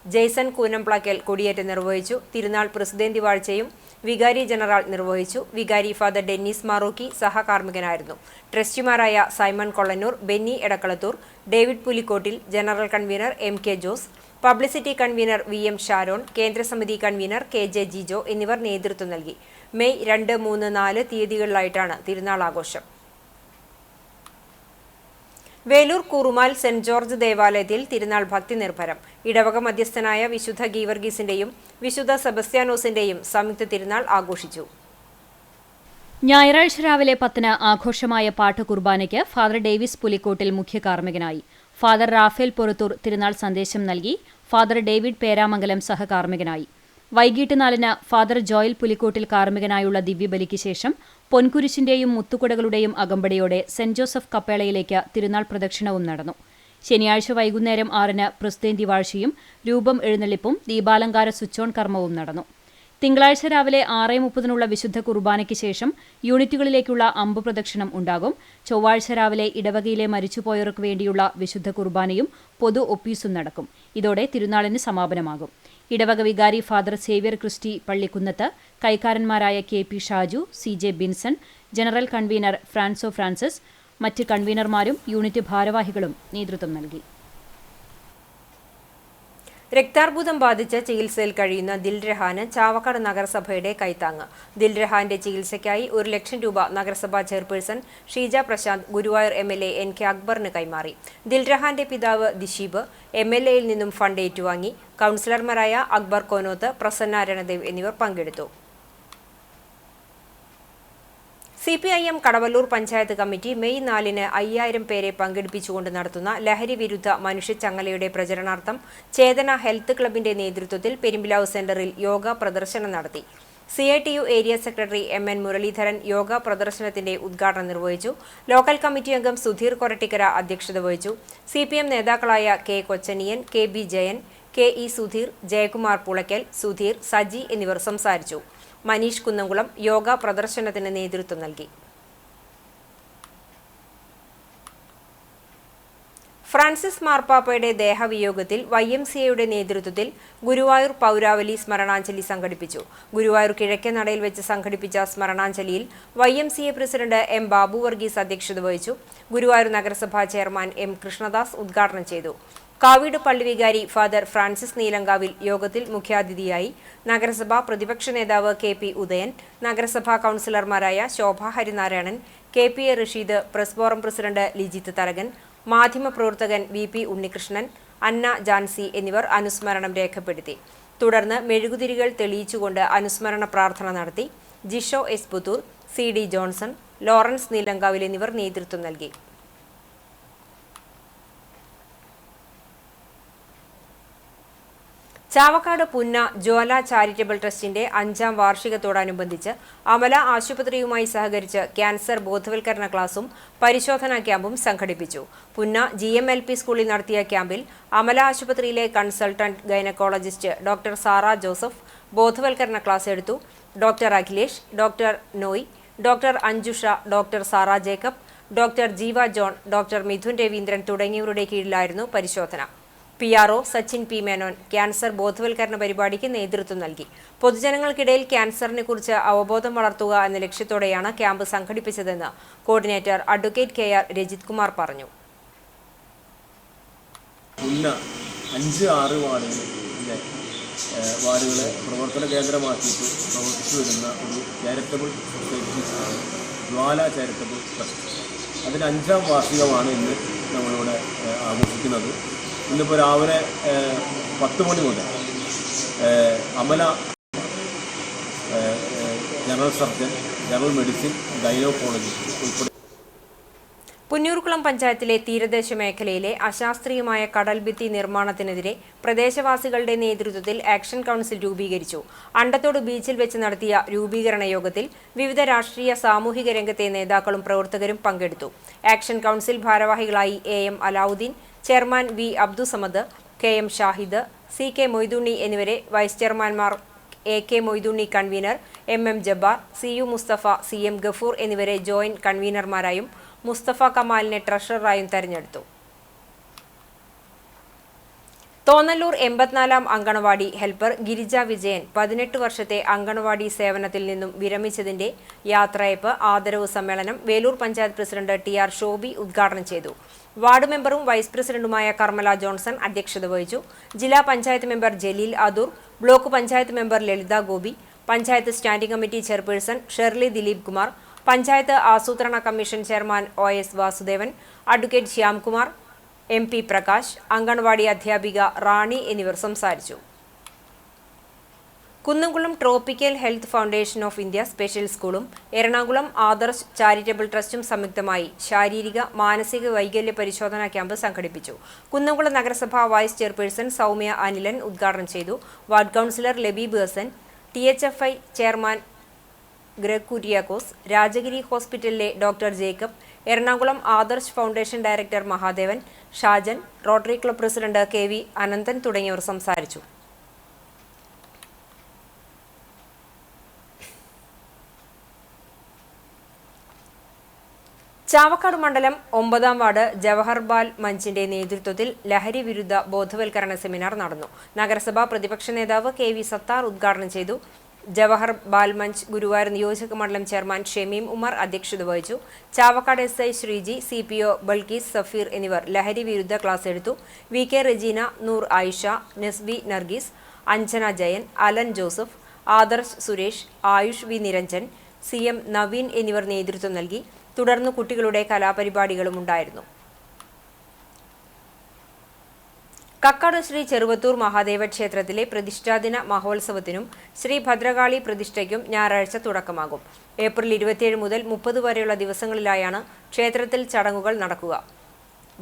ജെയ്സൺ കൂനംപ്ലാക്കൽ കൊടിയേറ്റം നിർവഹിച്ചു. തിരുനാൾ പ്രസിദ്ധേന്തി വാഴ്ചയും വികാരി ജനറൽ നിർവഹിച്ചു. വികാരി ഫാദർ ഡെന്നീസ് മാറോക്കി സഹകാർമ്മികനായിരുന്നു. ട്രസ്റ്റിമാരായ Simon Kollannur, Benny Edakkalathur, David Pulikkottil, general convener MK Jose, publicity convener VM Sharon, കേന്ദ്രസമിതി കൺവീനർ KJ ജിജോ എന്നിവർ നേതൃത്വം നൽകി. മെയ് 2, 3, 4 തീയതികളിലായിട്ടാണ് തിരുനാൾ ആഘോഷം. വേലൂർ കുറുമാൽ സെന്റ് ജോർജ് ദേവാലയത്തിൽ തിരുനാൾ ഭക്തി നിർഭരം. ഇടവക മധ്യസ്ഥനായ വിശുദ്ധ ഗീവർഗീസിന്റെയും വിശുദ്ധ സെബസ്ത്യാനോസിന്റെയും സംയുക്ത തിരുനാൾ ആഘോഷിച്ചു. ഞായറാഴ്ച രാവിലെ 10-ന് ആഘോഷമായ പാട്ട് കുർബാനയ്ക്ക് ഫാദർ ഡേവിസ് പുലിക്കോട്ടിൽ മുഖ്യ കാർമ്മികനായി. ഫാദർ റാഫേൽ പൊറുത്തൂർ തിരുനാൾ സന്ദേശം നൽകി. ഫാദർ ഡേവിഡ് പേരാമംഗലം സഹകാർമ്മികനായി. വൈകിട്ട് 4-ന് ഫാദർ ജോയൽ പുലിക്കോട്ടിൽ കാർമ്മികനായുള്ള ദിവ്യബലിക്ക് ശേഷം പൊൻകുരിശിന്റെയും മുത്തുകുടകളുടെയും അകമ്പടിയോടെ സെന്റ് ജോസഫ് കപ്പേളയിലേക്ക് തിരുനാൾ പ്രദക്ഷിണവും നടന്നു. ശനിയാഴ്ച വൈകുന്നേരം 6-ന് പ്രസുദ്ധേന്തി വാഴ്ചയും രൂപം എഴുന്നള്ളിപ്പും ദീപാലങ്കാര സ്വിച്ച് ഓൺ കർമ്മവും നടന്നു. തിങ്കളാഴ്ച രാവിലെ 6:30 വിശുദ്ധ കുർബാനയ്ക്ക് ശേഷം യൂണിറ്റുകളിലേക്കുള്ള അമ്പ് പ്രദക്ഷിണം ഉണ്ടാകും. ചൊവ്വാഴ്ച രാവിലെ ഇടവകയിലെ മരിച്ചുപോയവർക്ക് വേണ്ടിയുള്ള വിശുദ്ധ കുർബാനയും പൊതു ഒപ്പീസും നടക്കും. ഇതോടെ തിരുനാളിന് സമാപനമാകും. ഇടവക വികാരി ഫാദർ സേവ്യർ ക്രിസ്റ്റി പള്ളിക്കുന്നത്ത്, കൈക്കാരന്മാരായ KP Shaju, CJ Binson, general convener Francis, മറ്റ് കൺവീനർമാരും യൂണിറ്റ് ഭാരവാഹികളും നേതൃത്വം നൽകി. രക്താർബുദം ബാധിച്ച് ചികിത്സയിൽ കഴിയുന്ന ദിൽരഹാന് ചാവക്കാട് നഗരസഭയുടെ കൈത്താങ്ങ്. ദിൽരഹാന്റെ ചികിത്സയ്ക്കായി 1 ലക്ഷം രൂപ നഗരസഭാ chairperson Sheeja Prashanth Guruvayur MLA NK അക്ബറിന് കൈമാറി. ദിൽരഹാന്റെ പിതാവ് ദിശീബ് MLAയിൽ നിന്നും ഫണ്ട് ഏറ്റുവാങ്ങി. കൗൺസിലർമാരായ അക്ബർ കോനോത്ത്, പ്രസന്ന രണദേവ് എന്നിവർ പങ്കെടുത്തു. CPIM Kadavallur panchayat committee May 4-ന് 5000 പേരെ പങ്കെടുപ്പിച്ചുകൊണ്ട് നടത്തുന്ന ലഹരി വിരുദ്ധ മനുഷ്യച്ചങ്ങലയുടെ പ്രചരണാർത്ഥം ചേതന ഹെൽത്ത് ക്ലബിന്റെ നേതൃത്വത്തിൽ പെരുമ്പിലാവ് സെന്ററിൽ യോഗ പ്രദർശനം നടത്തി. CITU area secretary MN Muraleedharan yoga പ്രദർശനത്തിന്റെ ഉദ്ഘാടനം നിർവഹിച്ചു. ലോക്കൽ കമ്മിറ്റി അംഗം സുധീർ കൊരട്ടിക്കര അധ്യക്ഷത വഹിച്ചു. CPM നേതാക്കളായ K. Kochaniyan, KB Jayan, KE Sudheer, Jayakumar Pulaykkal, Sudheer, Saji എന്നിവർ സംസാരിച്ചു. മനീഷ് കുന്നംകുളം യോഗ പ്രദർശനത്തിന് നേതൃത്വം നൽകി. ഫ്രാൻസിസ് മാർപ്പാപ്പയുടെ ദേഹവിയോഗത്തിൽ YMCAയുടെ നേതൃത്വത്തിൽ ഗുരുവായൂർ പൗരാവലി സ്മരണാഞ്ജലി സംഘടിപ്പിച്ചു. ഗുരുവായൂർ കിഴക്കേനടയിൽ വെച്ച് സംഘടിപ്പിച്ച സ്മരണാഞ്ജലിയിൽ YMCA president M. Babu Varghese അധ്യക്ഷത വഹിച്ചു. ഗുരുവായൂർ നഗരസഭാ ചെയർമാൻ M. കൃഷ്ണദാസ് ഉദ്ഘാടനം ചെയ്തു. കാവീട് പള്ളി വികാരി ഫാദർ ഫ്രാൻസിസ് നീലങ്കാവിൽ യോഗത്തിൽ മുഖ്യാതിഥിയായി. നഗരസഭാ പ്രതിപക്ഷ നേതാവ് KP ഉദയൻ, നഗരസഭാ കൗൺസിലർമാരായ Shobha Harinarayanan, KPA Rasheed, press forum president Lijith Tharakan, മാധ്യമപ്രവർത്തകൻ VP ഉണ്ണികൃഷ്ണൻ, അന്ന ജാൻസി എന്നിവർ അനുസ്മരണം രേഖപ്പെടുത്തി. തുടർന്ന് മെഴുകുതിരികൾ തെളിയിച്ചുകൊണ്ട് അനുസ്മരണ പ്രാർത്ഥന നടത്തി. Jisho S. Puthur, CD Johnson, Lawrence Neelankavil എന്നിവർ നേതൃത്വം നൽകി. ചാവക്കാട് പുന്ന ജ്വാല ചാരിറ്റബിൾ ട്രസ്റ്റിന്റെ 5ാം വാർഷികത്തോടനുബന്ധിച്ച് അമല ആശുപത്രിയുമായി സഹകരിച്ച് ക്യാൻസർ ബോധവൽക്കരണ ക്ലാസും പരിശോധനാ ക്യാമ്പും സംഘടിപ്പിച്ചു. പുന്ന GMLP സ്കൂളിൽ നടത്തിയ ക്യാമ്പിൽ അമല ആശുപത്രിയിലെ consultant gynaecologist doctor Sara Joseph ബോധവൽക്കരണ ക്ലാസ് എടുത്തു. Doctor Akhilesh, doctor Noy, doctor Anjusha, doctor Sara Jacob, doctor Jeeva John, doctor Mithun Raveendran തുടങ്ങിയവരുടെ കീഴിലായിരുന്നു പരിശോധന. PRO Sachin P. Menon cancer ബോധവൽക്കരണ പരിപാടിക്ക് നേതൃത്വം നൽകി. പൊതുജനങ്ങൾക്കിടയിൽ ക്യാൻസറിനെ കുറിച്ച് അവബോധം വളർത്തുക എന്ന ലക്ഷ്യത്തോടെയാണ് ക്യാമ്പ് സംഘടിപ്പിച്ചതെന്ന് coordinator advocate KR Rajith Kumar പറഞ്ഞു. 5-6 വാർഡുകളെ പ്രവർത്തന കേന്ദ്രമാക്കിയിട്ട് പ്രവർത്തിച്ചു വരുന്ന ഒരു charitable society Jwala charitable trust. അതിന് 5ാം വാർഷികമാണ് ഇന്ന് നമ്മളിവിടെ ആഘോഷിക്കുന്നത്. ഇന്നിപ്പോൾ രാവിലെ 10 മണി മുതൽ Amala general surgeon, general medicine, gynaecology ഉൾപ്പെടെ പുന്നൂർകുളം പഞ്ചായത്തിലെ തീരദേശ മേഖലയിലെ അശാസ്ത്രീയമായ കടൽഭിത്തി നിർമ്മാണത്തിനെതിരെ പ്രദേശവാസികളുടെ നേതൃത്വത്തിൽ ആക്ഷൻ കൗൺസിൽ രൂപീകരിച്ചു. അണ്ടത്തോട് ബീച്ചിൽ വെച്ച് നടത്തിയ രൂപീകരണ യോഗത്തിൽ വിവിധ രാഷ്ട്രീയ സാമൂഹിക രംഗത്തെ നേതാക്കളും പ്രവർത്തകരും പങ്കെടുത്തു. ആക്ഷൻ കൗൺസിൽ ഭാരവാഹികളായി AM Alavudheen, chairman V. Abdussamad, KM Shahid, CK Moidunni എന്നിവരെ വൈസ് ചെയർമാൻമാർ AK Moidunni convener, MM Jabbar, CU Musthafa, CM Gafoor എന്നിവരെ ജോയിന്റ് കൺവീനർമാരായും മുസ്തഫ കമാലിനെ ട്രഷററായും തെരഞ്ഞെടുത്തു. തോന്നല്ലൂർ 84ാം അങ്കണവാടി ഹെൽപ്പർ ഗിരിജ വിജയൻ 18 വർഷത്തെ അങ്കണവാടി സേവനത്തിൽ നിന്നും വിരമിച്ചതിന്റെ യാത്രയയപ്പ് ആദരവ് സമ്മേളനം വേലൂർ പഞ്ചായത്ത് പ്രസിഡന്റ് TR ഷോബി ഉദ്ഘാടനം ചെയ്തു. വാർഡ് മെമ്പറും വൈസ് പ്രസിഡന്റുമായ കർമ്മല ജോൺസൺ അധ്യക്ഷത വഹിച്ചു. ജില്ലാ panchayat member Jaleel Adoor, block panchayat member Lalitha Gopi, panchayat standing committee chairperson Shirley Dileep Kumar, panchayat ആസൂത്രണ commission chairman OS Vasudevan, advocate Shyamkumar, MP Prakash, anganwadi അധ്യാപിക റാണി എന്നിവർ സംസാരിച്ചു. Kunnamkulam tropical health foundation of India special സ്കൂളും എറണാകുളം ആദർശ് ചാരിറ്റബിൾ ട്രസ്റ്റും സംയുക്തമായി ശാരീരിക മാനസിക വൈകല്യ പരിശോധനാ ക്യാമ്പ് സംഘടിപ്പിച്ചു. കുന്നംകുളം നഗരസഭാ വൈസ് ചെയർപേഴ്സൺ സൗമ്യ അനിലൻ ഉദ്ഘാടനം ചെയ്തു. Ward councillor Labeeb Hassan, THFI chairman Greg Kuriakose, Rajagiri ഹോസ്പിറ്റലിലെ doctor Jacob, Ernakulam Adarsh foundation director Mahadevan, Shajan, rotary club president KV Ananthan തുടങ്ങിയവർ സംസാരിച്ചു. ചാവക്കാട് മണ്ഡലം 9ാം വാർഡ് ജവഹർലാൽ മഞ്ചിന്റെ നേതൃത്വത്തിൽ ലഹരി വിരുദ്ധ ബോധവൽക്കരണ സെമിനാർ നടന്നു. നഗരസഭാ പ്രതിപക്ഷ നേതാവ് KV സത്താർ ഉദ്ഘാടനം ചെയ്തു. ജവഹർലാൽ മഞ്ച് ഗുരുവായൂർ നിയോജക മണ്ഡലം ചെയർമാൻ ഷമീം ഉമർ അധ്യക്ഷത വഹിച്ചു. ചാവക്കാട് SI ശ്രീജി, CPO ബൾക്കീസ് സഫീർ എന്നിവർ ലഹരി വിരുദ്ധ ക്ലാസ് എടുത്തു. VK Regina, Noor Ayisha, Nasbi Nargees, Anjana Jayan, Alan Joseph, Adarsh Suresh, Ayush V Niranjan, CM Naveen എന്നിവർ നേതൃത്വം നൽകി. തുടർന്ന് കുട്ടികളുടെ കലാപരിപാടികളും ഉണ്ടായിരുന്നു. കക്കാട് ശ്രീ ചെറുവത്തൂർ മഹാദേവ ക്ഷേത്രത്തിലെ പ്രതിഷ്ഠാദിന മഹോത്സവത്തിനും ശ്രീ ഭദ്രകാളി പ്രതിഷ്ഠയ്ക്കും ഞായറാഴ്ച തുടക്കമാകും. ഏപ്രിൽ 27 മുതൽ 30 വരെയുള്ള ദിവസങ്ങളിലായാണ് ക്ഷേത്രത്തിൽ ചടങ്ങുകൾ നടക്കുക.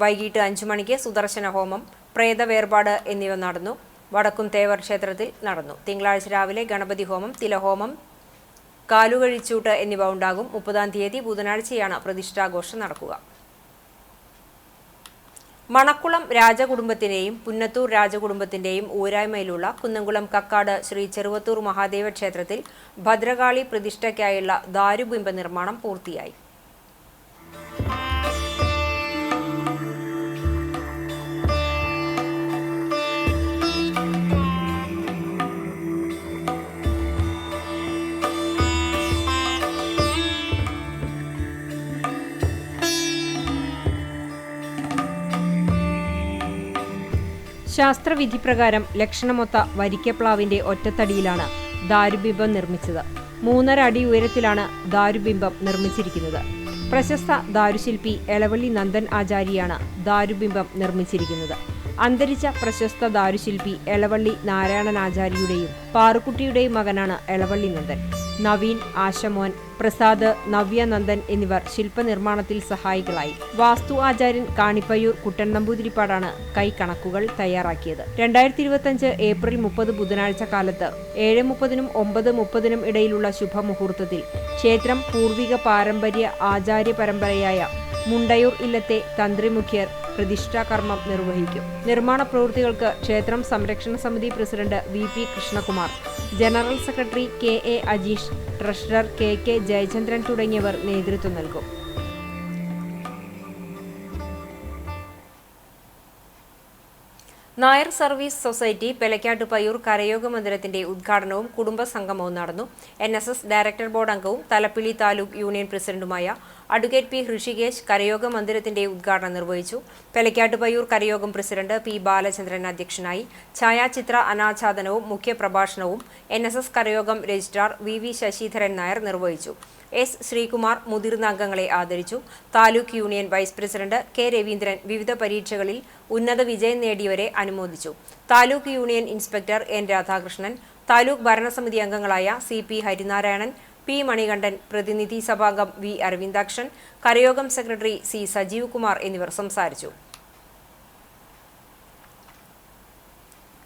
വൈകിട്ട് 5 മണിക്ക് സുദർശന ഹോമം, പ്രേത വേർപാട് എന്നിവ നടന്നു. വടക്കും തേവർ ക്ഷേത്രത്തിൽ നടന്നു. തിങ്കളാഴ്ച രാവിലെ ഗണപതി ഹോമം, തിലഹോമം, കാലുകഴിച്ചൂട്ട് എന്നിവ ഉണ്ടാകും. 30-ാം തീയതി ബുധനാഴ്ചയാണ് പ്രതിഷ്ഠാഘോഷം നടക്കുക. മണക്കുളം രാജകുടുംബത്തിന്റെയും പുന്നത്തൂർ രാജകുടുംബത്തിന്റെയും ഊരായ്മയിലുള്ള കുന്നംകുളം കക്കാട് ശ്രീ ചെറുവത്തൂർ മഹാദേവ ക്ഷേത്രത്തിൽ ഭദ്രകാളി പ്രതിഷ്ഠയ്ക്കായുള്ള ദാരുബിംബ നിർമ്മാണം പൂർത്തിയായി. ശാസ്ത്രവിധിപ്രകാരം ലക്ഷണമൊത്ത വരിക്കപ്ലാവിന്റെ ഒറ്റത്തടിയിലാണ് ദാരുബിംബം നിർമ്മിച്ചത്. 3.5 അടി ഉയരത്തിലാണ് ദാരുബിംബം നിർമ്മിച്ചിരിക്കുന്നത്. പ്രശസ്ത ദാരുശില്പി എളവള്ളി നന്ദൻ ആചാരിയാണ് ദാരുബിംബം നിർമ്മിച്ചിരിക്കുന്നത്. അന്തരിച്ച പ്രശസ്ത ദാരുശില്പി എളവള്ളി നാരായണൻ ആചാര്യയുടെയും പാറുക്കുട്ടിയുടെയും മകനാണ് എളവള്ളി നന്ദൻ. നവീൻ, ആശമോൻ, പ്രസാദ്, നവ്യ നന്ദൻ എന്നിവർ ശില്പനിർമ്മാണത്തിൽ സഹായികളായി. വാസ്തു ആചാര്യൻ കാണിപ്പയ്യൂർ കുട്ടൻ നമ്പൂതിരിപ്പാടാണ് കൈക്കണക്കുകൾ തയ്യാറാക്കിയത്. 2025 ഏപ്രിൽ 30 ബുധനാഴ്ച കാലത്ത് 7:30-നും 9:30-നും ഇടയിലുള്ള ശുഭമുഹൂർത്തത്തിൽ ക്ഷേത്രം പൂർവിക പാരമ്പര്യ ആചാര്യ പരമ്പരയായ മുണ്ടയൂർ ഇല്ലത്തെ തന്ത്രിമുഖ്യർ പ്രതിഷ്ഠാകർമ്മം നിർവഹിക്കും. നിർമ്മാണ പ്രവൃത്തികൾക്ക് ക്ഷേത്രം സംരക്ഷണ സമിതി president VP Krishnakumar, general secretary KA Ajeesh, treasurer KK Jayachandran തുടങ്ങിയവർ നേതൃത്വം നൽകും. നായർ സർവീസ് സൊസൈറ്റി പെലക്കാട്ടുപയ്യൂർ കരയോഗ മന്ദിരത്തിന്റെ ഉദ്ഘാടനവും കുടുംബസംഗമവും നടന്നു. NSS ഡയറക്ടർ ബോർഡ് അംഗവും തലപ്പിള്ളി താലൂക്ക് യൂണിയൻ പ്രസിഡന്റുമായ അഡ്വക്കേറ്റ് P ഋഷികേശ് കരയോഗ മന്ദിരത്തിന്റെ ഉദ്ഘാടനം നിർവഹിച്ചു. പെലക്കാട്ടുപയ്യൂർ കരയോഗം പ്രസിഡന്റ് P ബാലചന്ദ്രൻ അധ്യക്ഷനായി. ഛായാചിത്ര അനാച്ഛാദനവും മുഖ്യപ്രഭാഷണവും NSS കരയോഗം രജിസ്ട്രാർ VV ശശിധരൻ നായർ നിർവഹിച്ചു. S ശ്രീകുമാർ മുതിർന്ന അംഗങ്ങളെ ആദരിച്ചു. Taluk union vice president K Raveendran വിവിധ പരീക്ഷകളിൽ ഉന്നത വിജയം നേടിയവരെ അനുമോദിച്ചു. Taluk union inspector N Radhakrishnan, taluk ഭരണസമിതി അംഗങ്ങളായ CP ഹരിനാരായണൻ, P മണികണ്ഠൻ, പ്രതിനിധി സഭാംഗം V അരവിന്ദാക്ഷൻ, കരയോഗം സെക്രട്ടറി C സജീവ് കുമാർ എന്നിവർ സംസാരിച്ചു.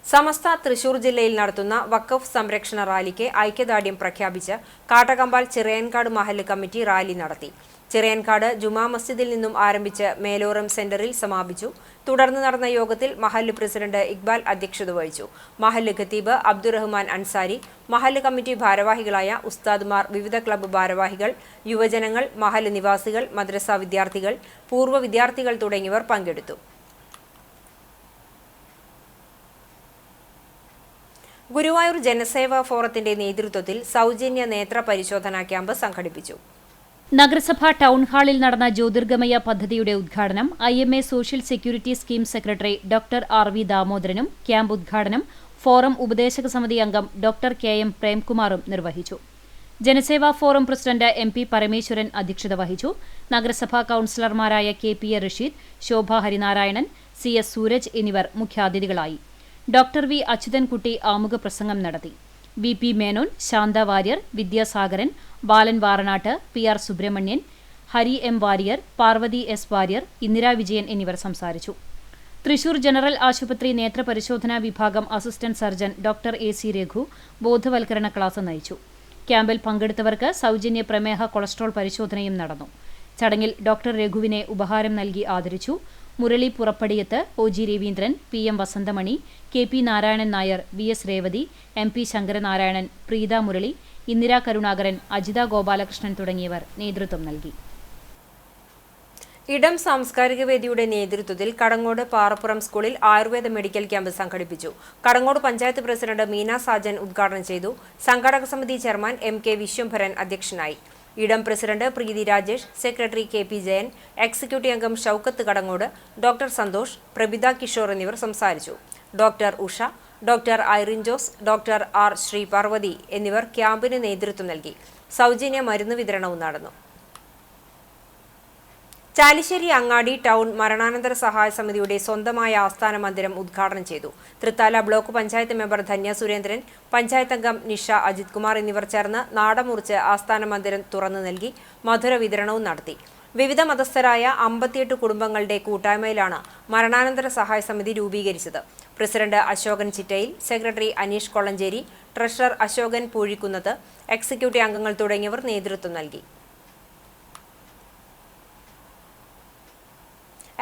സമസ്ത തൃശൂർ ജില്ലയിൽ നടത്തുന്ന വഖഫ് സംരക്ഷണ റാലിക്ക് ഐക്യദാർഢ്യം പ്രഖ്യാപിച്ച് കാട്ടകമ്പാൽ ചിറയൻകാട് മഹല്ല് കമ്മിറ്റി റാലി നടത്തി. ചിറയൻകാട് ജുമാ മസ്ജിദിൽ നിന്നും ആരംഭിച്ച് മേലോറം സെന്ററിൽ സമാപിച്ചു. തുടർന്ന് നടന്ന യോഗത്തിൽ മഹല്ല് പ്രസിഡന്റ് ഇക്ബാൽ അധ്യക്ഷത വഹിച്ചു. മഹല്ല് ഖത്തീബ് അബ്ദുറഹ്മാൻ അൻസാരി, മഹല്ല് കമ്മിറ്റി ഭാരവാഹികളായ ഉസ്താദ്മാർ, വിവിധ ക്ലബ്ബ് ഭാരവാഹികൾ, യുവജനങ്ങൾ, മഹല്ല് നിവാസികൾ, മദ്രസ വിദ്യാർത്ഥികൾ, പൂർവ്വ വിദ്യാർത്ഥികൾ തുടങ്ങിയവർ പങ്കെടുത്തു. ഗുരുവായൂർ ജനസേവാ ഫോറത്തിന്റെ നേതൃത്വത്തിൽ സൗജന്യ നേത്ര പരിശോധനാ ക്യാമ്പ് സംഘടിപ്പിച്ചു. നഗരസഭാ ടൗൺ ഹാളിൽ നടന്ന ജ്യോതിർഗമയ പദ്ധതിയുടെ ഉദ്ഘാടനം IMA social security scheme secretary doctor RV ദാമോദരനും ക്യാമ്പ് ഉദ്ഘാടനം ഫോറം ഉപദേശക സമിതി അംഗം ഡോക്ടർ KM പ്രേംകുമാറും നിർവഹിച്ചു. Janaseva forum president MP Parameswaran അധ്യക്ഷത വഹിച്ചു. നഗരസഭാ കൌൺസിലർമാരായ KP A Rasheed, Shobha Harinarayanan, CS Sooraj എന്നിവർ മുഖ്യാതിഥികളായി. ഡോക്ടർ V അച്യുതൻകുട്ടി ആമുഖ പ്രസംഗം നടത്തി. VP മേനോൻ, ശാന്ത വാര്യർ, വിദ്യാസാഗരൻ, ബാലൻ Varanattu, PR Subramanian, Hari M Warrier, Parvathi S Warrier, Indira Vijayan എന്നിവർ സംസാരിച്ചു. തൃശൂർ ജനറൽ ആശുപത്രി നേത്രപരിശോധനാ വിഭാഗം assistant surgeon doctor AC Raghu ബോധവൽക്കരണ ക്ലാസ് നയിച്ചു. ക്യാമ്പിൽ പങ്കെടുത്തവർക്ക് സൗജന്യ പ്രമേഹ കൊളസ്ട്രോൾ പരിശോധനയും നടന്നു. ചടങ്ങിൽ ഡോക്ടർ രഘുവിനെ ഉപഹാരം നൽകി ആദരിച്ചു. Murali പുറപ്പടിയത്ത്, OG Raveendran, PM Vasanthamani, KP Narayanan Nair, VS Revathi, MP Sankaranarayanan, Preetha Murali, Indira Karunakaran, Ajitha Gopalakrishnan തുടങ്ങിയവർ നേതൃത്വം നൽകി. ഇടം സാംസ്കാരിക വേദിയുടെ നേതൃത്വത്തിൽ കടങ്ങോട് പാറപ്പുറം സ്കൂളിൽ ആയുർവേദ മെഡിക്കൽ ക്യാമ്പ് സംഘടിപ്പിച്ചു. കടങ്ങോട് പഞ്ചായത്ത് പ്രസിഡന്റ് മീന സാജൻ ഉദ്ഘാടനം ചെയ്തു. സംഘാടക സമിതി ചെയർമാൻ MK വിശ്വംഭരൻ അധ്യക്ഷനായി. Idam president Preethi Rajesh, secretary KP Jayan, executive അംഗം ഷൌക്കത്ത് കടങ്ങോട്, ഡോക്ടർ സന്തോഷ്, പ്രഭിത കിഷോർ എന്നിവർ സംസാരിച്ചു. Doctor Usha, doctor Irene Jose, doctor R Sree Parvathy എന്നിവർ ക്യാമ്പിന് നേതൃത്വം നൽകി. സൗജന്യ മരുന്ന് വിതരണവും നടന്നു. ചാലിശ്ശേരി അങ്ങാടി ടൗൺ മരണാനന്തര സഹായ സമിതിയുടെ സ്വന്തമായ ആസ്ഥാന മന്ദിരം ഉദ്ഘാടനം ചെയ്തു. തൃത്താല ബ്ലോക്ക് പഞ്ചായത്ത് മെമ്പർ ധന്യ സുരേന്ദ്രൻ, പഞ്ചായത്ത് അംഗം നിഷ അജിത് കുമാർ എന്നിവർ ചേർന്ന് നാടമുറിച്ച് ആസ്ഥാന മന്ദിരം തുറന്നു നൽകി മധുര വിതരണവും നടത്തി. വിവിധ മതസ്ഥരായ 58 കുടുംബങ്ങളുടെ കൂട്ടായ്മയിലാണ് മരണാനന്തര സഹായ സമിതി രൂപീകരിച്ചത്. President Ashokan Chittayil, secretary Aneesh Kollancherry, treasurer Ashokan Poozhikkunnath, executive അംഗങ്ങൾ തുടങ്ങിയവർ നേതൃത്വം നൽകി.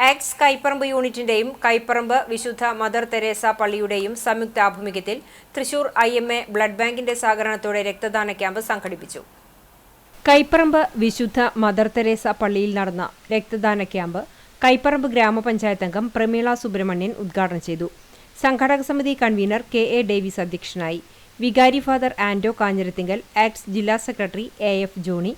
ആക്ട്സ് കൈപ്പറമ്പ് യൂണിറ്റിന്റെയും കൈപ്പറമ്പ് വിശുദ്ധ മദർ തെരേസ പള്ളിയുടെയും സംയുക്താഭിമുഖ്യത്തിൽ തൃശൂർ IMA ബ്ലഡ് ബാങ്കിന്റെ സഹകരണത്തോടെ രക്തദാന ക്യാമ്പ് സംഘടിപ്പിച്ചു. കൈപ്പറമ്പ് വിശുദ്ധ മദർ തെരേസ പള്ളിയിൽ നടന്ന രക്തദാന ക്യാമ്പ് കൈപ്പറമ്പ് ഗ്രാമപഞ്ചായത്ത് അംഗം പ്രമീള സുബ്രഹ്മണ്യൻ ഉദ്ഘാടനം ചെയ്തു. സംഘാടക സമിതി കൺവീനർ KA ഡേവിസ് അധ്യക്ഷനായി. വികാരി ഫാദർ ആന്റോ കാഞ്ഞിരത്തിങ്കൽ, ആക്ട്സ് ജില്ലാ secretary AF Johnny,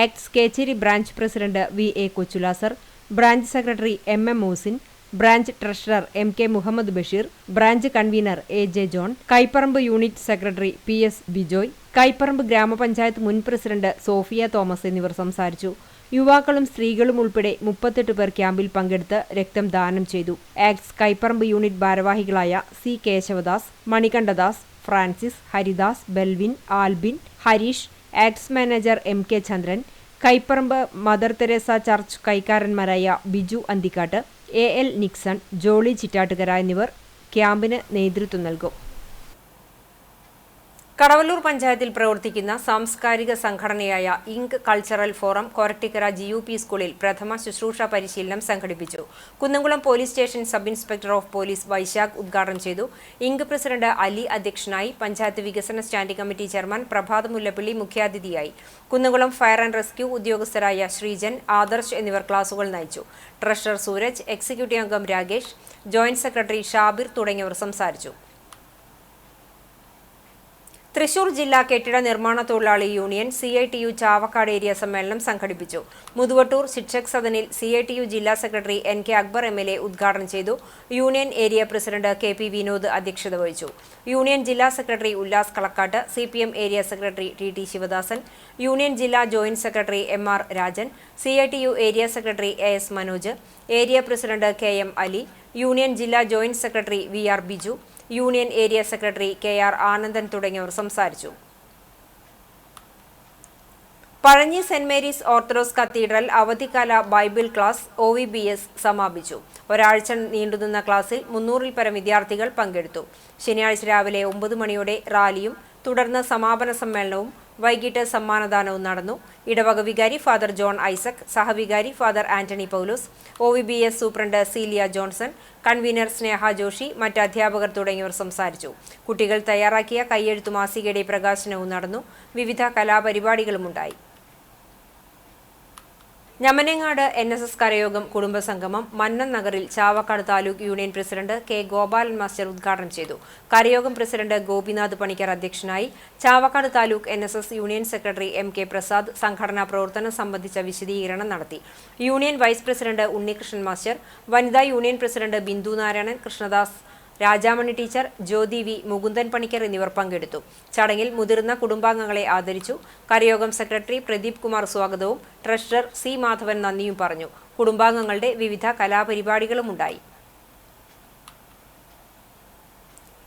ACTS Kecheri branch president VA Kochulasar, branch secretary MM Moosin, branch treasurer MK Muhammad Basheer, branch convener AJ John, Kaiparamba unit secretary PS Bijoy, Kaiparamba ഗ്രാമപഞ്ചായത്ത് മുൻ പ്രസിഡന്റ് സോഫിയ തോമസ് എന്നിവർ സംസാരിച്ചു. യുവാക്കളും സ്ത്രീകളും ഉൾപ്പെടെ 38 പേർ ക്യാമ്പിൽ പങ്കെടുത്ത് രക്തം ദാനം ചെയ്തു. ആക്ട്സ് കൈപ്പറമ്പ് യൂണിറ്റ് ഭാരവാഹികളായ C Kesavadas, Manikandadas, Francis, Haridas, Belvin, Albin, Hareesh, ACTS manager MK Chandran, Kaiparamba mother Teresa church കൈക്കാരന്മാരായ Biju Anthikkad, AL Nixon, Jolly Chittattukara എന്നിവർ ക്യാമ്പിന് നേതൃത്വം നൽകും. കടവല്ലൂർ പഞ്ചായത്തിൽ പ്രവർത്തിക്കുന്ന സാംസ്കാരിക സംഘടനയായ Ink cultural forum Korattikkara GUP സ്കൂളിൽ പ്രഥമ ശുശ്രൂഷ പരിശീലനം സംഘടിപ്പിച്ചു. Kunnamkulam police station sub inspector of police Vaisakh ഉദ്ഘാടനം ചെയ്തു. ഇങ്ക് പ്രസിഡന്റ് അലി അധ്യക്ഷനായി. പഞ്ചായത്ത് വികസന standing committee chairman Prabhat Mullappally മുഖ്യാതിഥിയായി. കുന്നംകുളം ഫയർ ആൻഡ് റെസ്ക്യൂ ഉദ്യോഗസ്ഥരായ ശ്രീജൻ, ആദർശ് എന്നിവർ ക്ലാസുകൾ നയിച്ചു. ട്രഷറർ സൂരജ്, എക്സിക്യൂട്ടീവ് അംഗം രാകേഷ്, ജോയിന്റ് സെക്രട്ടറി ഷാബിർ തുടങ്ങിയവർ സംസാരിച്ചു. തൃശൂർ ജില്ലാ കെട്ടിട നിർമ്മാണ തൊഴിലാളി യൂണിയൻ CITU ചാവക്കാട് ഏരിയ സമ്മേളനം സംഘടിപ്പിച്ചു. മുതുവട്ടൂർ ശിക്ഷക് സദനിൽ CITU ജില്ലാ സെക്രട്ടറി NK അക്ബർ MLA ഉദ്ഘാടനം ചെയ്തു. Union area president KP Vinod അധ്യക്ഷത വഹിച്ചു. യൂണിയൻ ജില്ലാ secretary Ullas Kalakkat, CPM area secretary TT Sivadasan, union ജില്ലാ joint secretary MR Rajan, CITU area secretary AS Manoj, area president KM Ali, union ജില്ലാ joint secretary VR Biju, union area secretary KR Anandan തുടങ്ങിയവർ സംസാരിച്ചു. Pazhanji saint Mary's orthodox cathedral അവധിക്കാല Bible class OVBS സമാപിച്ചു. ഒരാഴ്ച നീണ്ടുനിന്ന ക്ലാസ്സിൽ 300-ൽ പരം വിദ്യാർത്ഥികൾ പങ്കെടുത്തു. ശനിയാഴ്ച രാവിലെ 9 മണിയോടെ റാലിയും തുടർന്ന് സമാപന സമ്മേളനവും വൈകിട്ട് സമ്മാനദാനവും നടന്നു. ഇടവക വികാരി ഫാദർ ജോൺ ഐസക്, സഹവികാരി father Antony Paulose, OVBS superintendent Celia Johnson, convener Sneha Joshy, മറ്റ് അധ്യാപകർ തുടങ്ങിയവർ സംസാരിച്ചു. കുട്ടികൾ തയ്യാറാക്കിയ കയ്യെഴുത്തു മാസികയുടെ പ്രകാശനവും നടന്നു. വിവിധ കലാപരിപാടികളുമുണ്ടായി. ഞമനങ്ങാട് NSS കരയോഗം കുടുംബസംഗമം മന്നൻ നഗറിൽ Chavakkad taluk union president K Gopalan master ഉദ്ഘാടനം ചെയ്തു. കരയോഗം പ്രസിഡന്റ് ഗോപിനാഥ് പണിക്കർ അധ്യക്ഷനായി. Chavakkad taluk NSS union secretary MK Prasad സംഘടനാ പ്രവർത്തനം സംബന്ധിച്ച വിശദീകരണം നടത്തി. Union vice president Unnikrishnan master, വനിതാ union president Bindu Narayanan, Krishnadas, Rajamani teacher, Jyothi V, Mukundan Panicker എന്നിവർ പങ്കെടുത്തു. ചടങ്ങിൽ മുതിർന്ന കുടുംബാംഗങ്ങളെ ആദരിച്ചു. കരയോഗം സെക്രട്ടറി പ്രദീപ് കുമാർ സ്വാഗതവും ട്രഷറർ C മാധവൻ നന്ദിയും പറഞ്ഞു. കുടുംബാംഗങ്ങളുടെ വിവിധ കലാപരിപാടികളുമുണ്ടായി.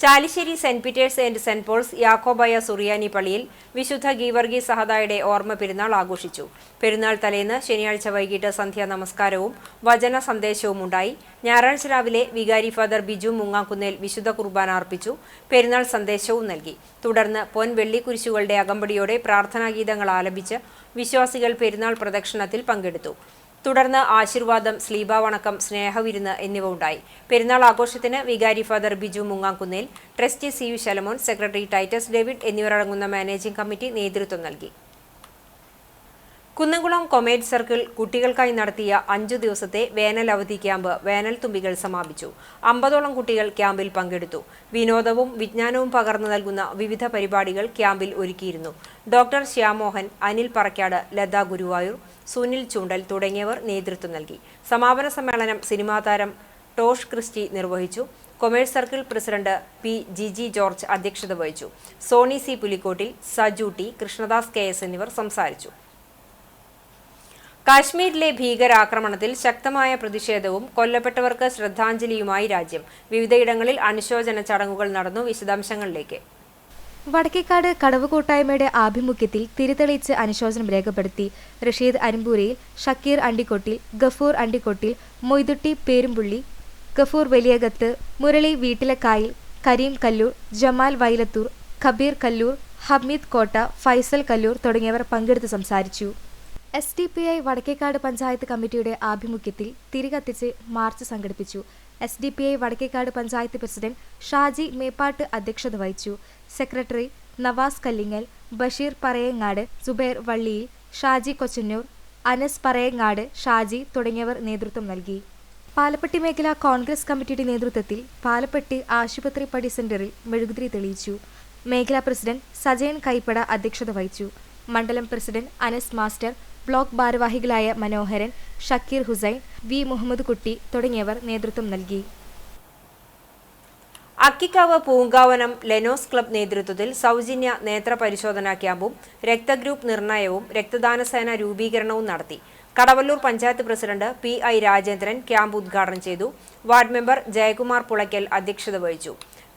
Chalissery saint Peter's and saint Paul's Yakobaya സുറിയാനി പള്ളിയിൽ വിശുദ്ധ ഗീവർഗീസ് സഹദായുടെ ഓർമ്മ പെരുന്നാൾ ആഘോഷിച്ചു. പെരുന്നാൾ തലേന്ന് ശനിയാഴ്ച വൈകിട്ട് സന്ധ്യാ നമസ്കാരവും വചന സന്ദേശവും ഉണ്ടായി. ഞായറാഴ്ച രാവിലെ വികാരി ഫാദർ ബിജു മുങ്ങാക്കുന്നേൽ വിശുദ്ധ കുർബാന അർപ്പിച്ചു. പെരുന്നാൾ സന്ദേശവും നൽകി. തുടർന്ന് വെള്ളി കുരിശുകളുടെ അകമ്പടിയോടെ പ്രാർത്ഥനാഗീതങ്ങൾ ആലപിച്ച് വിശ്വാസികൾ പെരുന്നാൾ പ്രദക്ഷിണത്തിൽ പങ്കെടുത്തു. തുടർന്ന് ആശീർവാദം, സ്ലീബ വണക്കം, സ്നേഹവിരുന്ന് എന്നിവ ഉണ്ടായി. പെരുന്നാൾ ആഘോഷത്തിന് വികാരി father Biju Mungakkunnel, trustee CU Shalamon, secretary Titus David എന്നിവരടങ്ങുന്ന മാനേജിംഗ് കമ്മിറ്റി നേതൃത്വം നൽകി. കുന്നംകുളം കൊമേഡ് സർക്കിൾ കുട്ടികൾക്കായി നടത്തിയ 5 ദിവസത്തെ വേനൽ അവധി ക്യാമ്പ് വേനൽ തുമ്പികൾ സമാപിച്ചു. 50ഓളം കുട്ടികൾ ക്യാമ്പിൽ പങ്കെടുത്തു. വിനോദവും വിജ്ഞാനവും പകർന്നു നൽകുന്ന വിവിധ പരിപാടികൾ ക്യാമ്പിൽ ഒരുക്കിയിരുന്നു. ഡോക്ടർ ശ്യാമോഹൻ, അനിൽ പറക്കാട്, ലത ഗുരുവായൂർ, സുനിൽ ചൂണ്ടൽ തുടങ്ങിയവർ നേതൃത്വം നൽകി. സമാപന സമ്മേളനം സിനിമാ താരം ടോഷ് ക്രിസ്റ്റി നിർവഹിച്ചു. Commerce circle president P. Jiji George അധ്യക്ഷത വഹിച്ചു. Soni C. Pulikkottil, Saju T, Krishnadas KS എന്നിവർ സംസാരിച്ചു. കാശ്മീരിലെ ഭീകരാക്രമണത്തിൽ ശക്തമായ പ്രതിഷേധവും കൊല്ലപ്പെട്ടവർക്ക് ശ്രദ്ധാഞ്ജലിയുമായി രാജ്യം. വിവിധയിടങ്ങളിൽ അനുശോചന ചടങ്ങുകൾ നടന്നു. വിശദാംശങ്ങളിലേക്ക്. വടക്കേക്കാട് കടവ് കൂട്ടായ്മയുടെ ആഭിമുഖ്യത്തിൽ തിരിതെളിച്ച് അനുശോചനം രേഖപ്പെടുത്തി. റഷീദ് അരിമ്പൂരിയിൽ, ഷക്കീർ അണ്ടിക്കൊട്ടിൽ, ഗഫൂർ അണ്ടിക്കൊട്ടിൽ, മൊയ്തുട്ടി പേരുമ്പുള്ളി, ഗഫൂർ വലിയകത്ത്, മുരളി വീട്ടിലക്കായിൽ, കരീം കല്ലൂർ, ജമാൽ വൈലത്തൂർ, കബീർ കല്ലൂർ, ഹമീദ് കോട്ട, ഫൈസൽ കല്ലൂർ തുടങ്ങിയവർ പങ്കെടുത്ത് സംസാരിച്ചു. SDPI വടക്കേക്കാട് പഞ്ചായത്ത് കമ്മിറ്റിയുടെ ആഭിമുഖ്യത്തിൽ തിരികത്തിച്ച് മാർച്ച് സംഘടിപ്പിച്ചു. SDPI വടക്കേക്കാട് പഞ്ചായത്ത് പ്രസിഡന്റ് ഷാജി മേപ്പാട്ട് അധ്യക്ഷത വഹിച്ചു. സെക്രട്ടറി നവാസ് കല്ലിങ്ങൽ, ബഷീർ പറയങ്ങാട്, സുബൈർ വള്ളിയിൽ, ഷാജി കൊച്ചന്നൂർ, അനസ് പറയങ്ങാട്, ഷാജി തുടങ്ങിയവർ നേതൃത്വം നൽകി. പാലപ്പെട്ടി മേഖല കോൺഗ്രസ് കമ്മിറ്റിയുടെ നേതൃത്വത്തിൽ പാലപ്പെട്ടി ആശുപത്രി പടി സെന്ററിൽ മെഴുകുതിരി തെളിയിച്ചു. മേഖലാ പ്രസിഡന്റ് സജയൻ കൈപ്പട അധ്യക്ഷത വഹിച്ചു. മണ്ഡലം പ്രസിഡന്റ് അനസ് മാസ്റ്റർ, ബ്ലോക്ക് ഭാരവാഹികളായ മനോഹരൻ, ഷക്കീർ ഹുസൈൻ, വി മുഹമ്മദ് കുട്ടി തുടങ്ങിയവർ നേതൃത്വം നൽകി. അക്കിക്കാവ് പൂങ്കാവനം ലെനോസ് ക്ലബ് നേതൃത്വത്തിൽ സൗജന്യ നേത്ര പരിശോധനാ ക്യാമ്പും രക്തഗ്രൂപ്പ് നിർണയവും രക്തദാനസേന രൂപീകരണവും നടത്തി. Kadavallur panchayat president PI Rajendran camp ഉദ്ഘാടനം ചെയ്തു. വാർഡ് മെമ്പർ ജയകുമാർ പുളയ്ക്കൽ അധ്യക്ഷത വഹിച്ചു.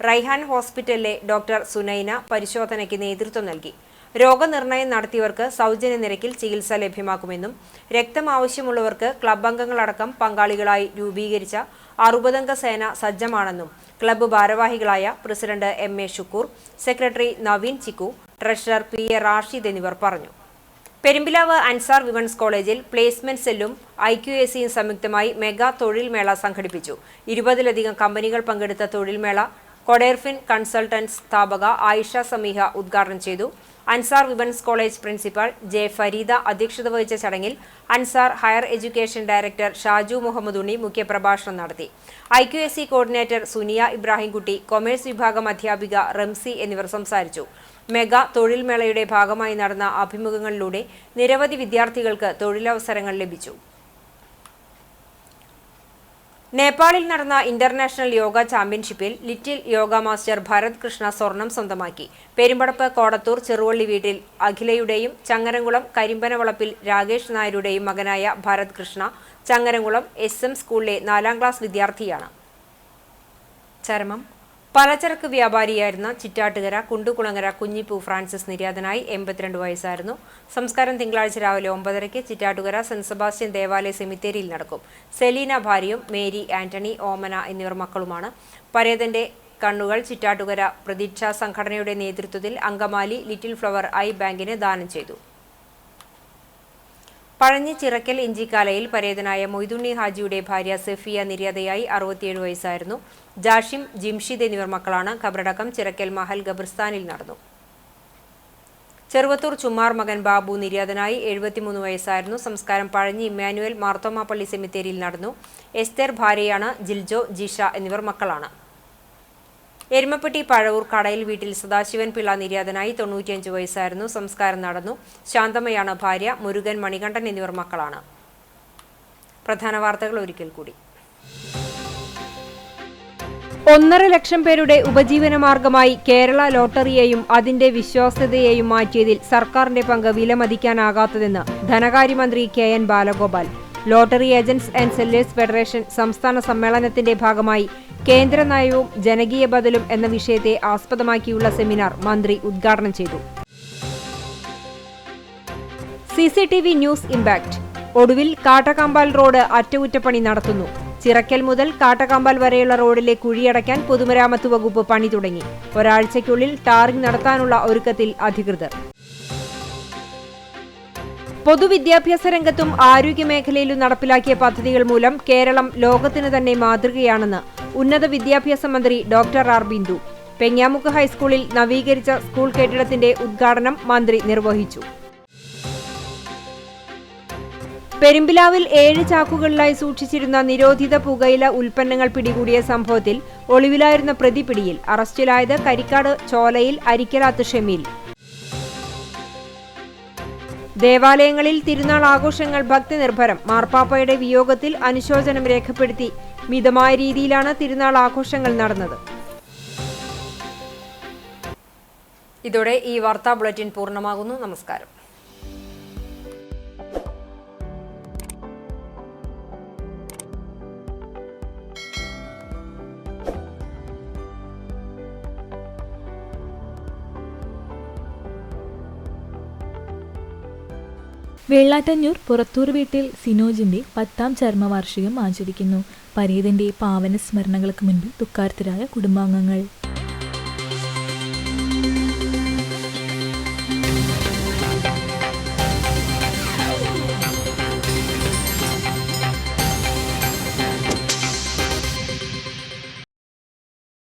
റൈഹാൻ ഹോസ്പിറ്റലിലെ ഡോക്ടർ സുനൈന പരിശോധനയ്ക്ക് നേതൃത്വം നൽകി. രോഗനിർണയം നടത്തിയവർക്ക് സൗജന്യ നിരക്കിൽ ചികിത്സ ലഭ്യമാക്കുമെന്നും രക്തം ആവശ്യമുള്ളവർക്ക് ക്ലബ് അംഗങ്ങളടക്കം പങ്കാളികളായി രൂപീകരിച്ച 60-അംഗ സേന സജ്ജമാണെന്നും ക്ലബ്ബ് ഭാരവാഹികളായ president MA Shukoor, secretary Naveen Chikku, treasurer PA Rashid എന്നിവർ പറഞ്ഞു. പെരുമ്പിലാവ് അൻസാർ വിമൻസ് കോളേജിൽ പ്ലേസ്മെന്റ് സെല്ലും IQACയും സംയുക്തമായി മെഗാ തൊഴിൽ മേള സംഘടിപ്പിച്ചു. 20-ലധികം കമ്പനികൾ പങ്കെടുത്ത തൊഴിൽ മേള കൊഡേർഫിൻ കൺസൾട്ടൻസ് സ്ഥാപക ആയിഷ സമീഹ ഉദ്ഘാടനം ചെയ്തു. Ansar women's college principal J. Fareeda അധ്യക്ഷത വഹിച്ച ചടങ്ങിൽ Ansar higher education director Shaju Muhammad Unni മുഖ്യപ്രഭാഷണം നടത്തി. IQAC coordinator Suniya Ibrahimkutty, commerce വിഭാഗം അധ്യാപിക റംസി എന്നിവർ സംസാരിച്ചു. മെഗാ തൊഴിൽ മേളയുടെ ഭാഗമായി നടന്ന അഭിമുഖങ്ങളിലൂടെ നിരവധി വിദ്യാർത്ഥികൾക്ക് തൊഴിലവസരങ്ങൾ ലഭിച്ചു. നേപ്പാളിൽ നടന്ന ഇന്റർനാഷണൽ യോഗ ചാമ്പ്യൻഷിപ്പിൽ ലിറ്റിൽ യോഗ മാസ്റ്റർ ഭരത് കൃഷ്ണ സ്വർണം സ്വന്തമാക്കി. പെരുമ്പടപ്പ് കോടത്തൂർ ചെറുവള്ളി വീട്ടിൽ അഖിലയുടെയും ചങ്ങരംകുളം കരിമ്പനവളപ്പിൽ രാകേഷ് നായരുടെയും മകനായ ഭരത് കൃഷ്ണ ചങ്ങരംകുളം SM സ്കൂളിലെ 4ാം ക്ലാസ് വിദ്യാർത്ഥിയാണ്. ചരമം. പലചരക്ക് വ്യാപാരിയായിരുന്ന ചിറ്റാട്ടുകര കുണ്ടുകുളങ്ങര കുഞ്ഞിപ്പൂ ഫ്രാൻസിസ് നിര്യാതനായി. 82 വയസ്സായിരുന്നു. സംസ്കാരം തിങ്കളാഴ്ച രാവിലെ 9:30 ചിറ്റാട്ടുകര സെന്റ് സെബാസ്റ്റ്യൻ ദേവാലയ സെമിത്തേരിയിൽ നടക്കും. സെലീന ഭാര്യയും മേരി, ആന്റണി, ഓമന എന്നിവർ മക്കളുമാണ്. പരേതന്റെ കണ്ണുകൾ ചിറ്റാട്ടുകര പ്രതീക്ഷാ സംഘടനയുടെ നേതൃത്വത്തിൽ അങ്കമാലി ലിറ്റിൽ ഫ്ലവർ ഐ ബാങ്കിന് ദാനം ചെയ്തു. പഴഞ്ഞി ചിറക്കൽ ഇഞ്ചിക്കാലയിൽ പരേതനായ മൊയ്തുണ്ണി ഹാജിയുടെ ഭാര്യ സഫിയ നിര്യാതയായി. 67 വയസ്സായിരുന്നു. ജാഷിം, ജിംഷിദ് എന്നിവർ മക്കളാണ്. ഖബറടക്കം ചിറക്കൽ മഹൽ ഖബർസ്ഥാനിൽ നടന്നു. ചെറുവത്തൂർ ചുമ്മാർ മകൻ ബാബു നിര്യാതനായി. 73 വയസ്സായിരുന്നു. സംസ്കാരം പഴഞ്ഞി ഇമ്മാനുവൽ മാർത്തോമാ പള്ളി സെമിത്തേരിയിൽ നടന്നു. എസ്തർ ഭാര്യയാണ്. ജിൽജോ, ജിഷ എന്നിവർ മക്കളാണ്. എരുമപ്പെട്ടി പഴവൂർ കടയിൽ വീട്ടിൽ സദാശിവൻ പിള്ള നിര്യാതനായി. 95 വയസ്സായിരുന്നു. സംസ്കാരം നടന്നു. ശാന്തമ്മയാണ് ഭാര്യ. മുരുകൻ, മണികണ്ഠൻ എന്നിവർ മക്കളാണ്. പ്രധാന വാർത്തകൾ ഒരിക്കൽ കൂടി. 1.5 ലക്ഷം പേരുടെ ഉപജീവനമാർഗമായി കേരള ലോട്ടറിയെയും അതിന്റെ വിശ്വാസ്യതയെയും മാറ്റിയതിൽ സർക്കാരിന്റെ പങ്ക് വിലമതിക്കാനാകാത്തതെന്ന് ധനകാര്യമന്ത്രി KN Balagopal. Lottery agents and sellers federation സംസ്ഥാന സമ്മേളനത്തിന്റെ ഭാഗമായി കേന്ദ്ര നയവും ജനകീയ ബദലും എന്ന വിഷയത്തെ ആസ്പദമാക്കിയുള്ള സെമിനാർ മന്ത്രി ഉദ്ഘാടനം ചെയ്തു. CCTV news impact. ഒടുവിൽ കാട്ടകമ്പാൽ റോഡ് അറ്റകുറ്റപ്പണി നടത്തുന്നു. ചിറക്കൽ മുതൽ കാട്ടകമ്പാൽ വരെയുള്ള റോഡിലെ കുഴിയടയ്ക്കാൻ പൊതുമരാമത്ത് വകുപ്പ് പണി തുടങ്ങി. ഒരാഴ്ചയ്ക്കുള്ളിൽ ടാറിംഗ് നടത്താനുള്ള ഒരുക്കത്തിൽ അധികൃതർ. പൊതുവിദ്യാഭ്യാസ രംഗത്തും ആരോഗ്യമേഖലയിലും നടപ്പിലാക്കിയ പദ്ധതികൾ മൂലം കേരളം ലോകത്തിന് തന്നെ മാതൃകയാണെന്ന് ഉന്നത വിദ്യാഭ്യാസ മന്ത്രി ഡോക്ടർ ആർ ബിന്ദു. പെങ്ങാമുക്ക് ഹൈസ്കൂളിൽ നവീകരിച്ച സ്കൂൾ കെട്ടിടത്തിന്റെ ഉദ്ഘാടനം മന്ത്രി നിർവഹിച്ചു. പെരുമ്പിലാവിൽ 7 ചാക്കുകളിലായി സൂക്ഷിച്ചിരുന്ന നിരോധിത പുകയില ഉൽപ്പന്നങ്ങൾ പിടികൂടിയ സംഭവത്തിൽ ഒളിവിലായിരുന്ന പ്രതി പിടിയിൽ. അറസ്റ്റിലായത് കരിക്കാട് ചോലയിൽ അരിക്കലാത്ത് ഷമീൽ. ദേവാലയങ്ങളിൽ തിരുനാൾ ആഘോഷങ്ങൾ ഭക്തിനിർഭരം. മാർപ്പാപ്പയുടെ വിയോഗത്തിൽ അനുശോചനം രേഖപ്പെടുത്തി മിതമായ രീതിയിലാണ് തിരുനാൾ ആഘോഷങ്ങൾ നടന്നത്. ഇതോടെ ഈ വാർത്താ ബുള്ളറ്റിൻ പൂർണ്ണമാകുന്നു. നമസ്കാരം. വെള്ളാറ്റഞ്ഞൂർ പുറത്തൂർ വീട്ടിൽ സിനോജിന്റെ 10ാം ചരമവാർഷികം ആചരിക്കുന്നു. പരേതന്റെ പാവന സ്മരണകൾക്ക് മുൻപിൽ ദുഃഖാർത്തരായ കുടുംബാംഗങ്ങൾ.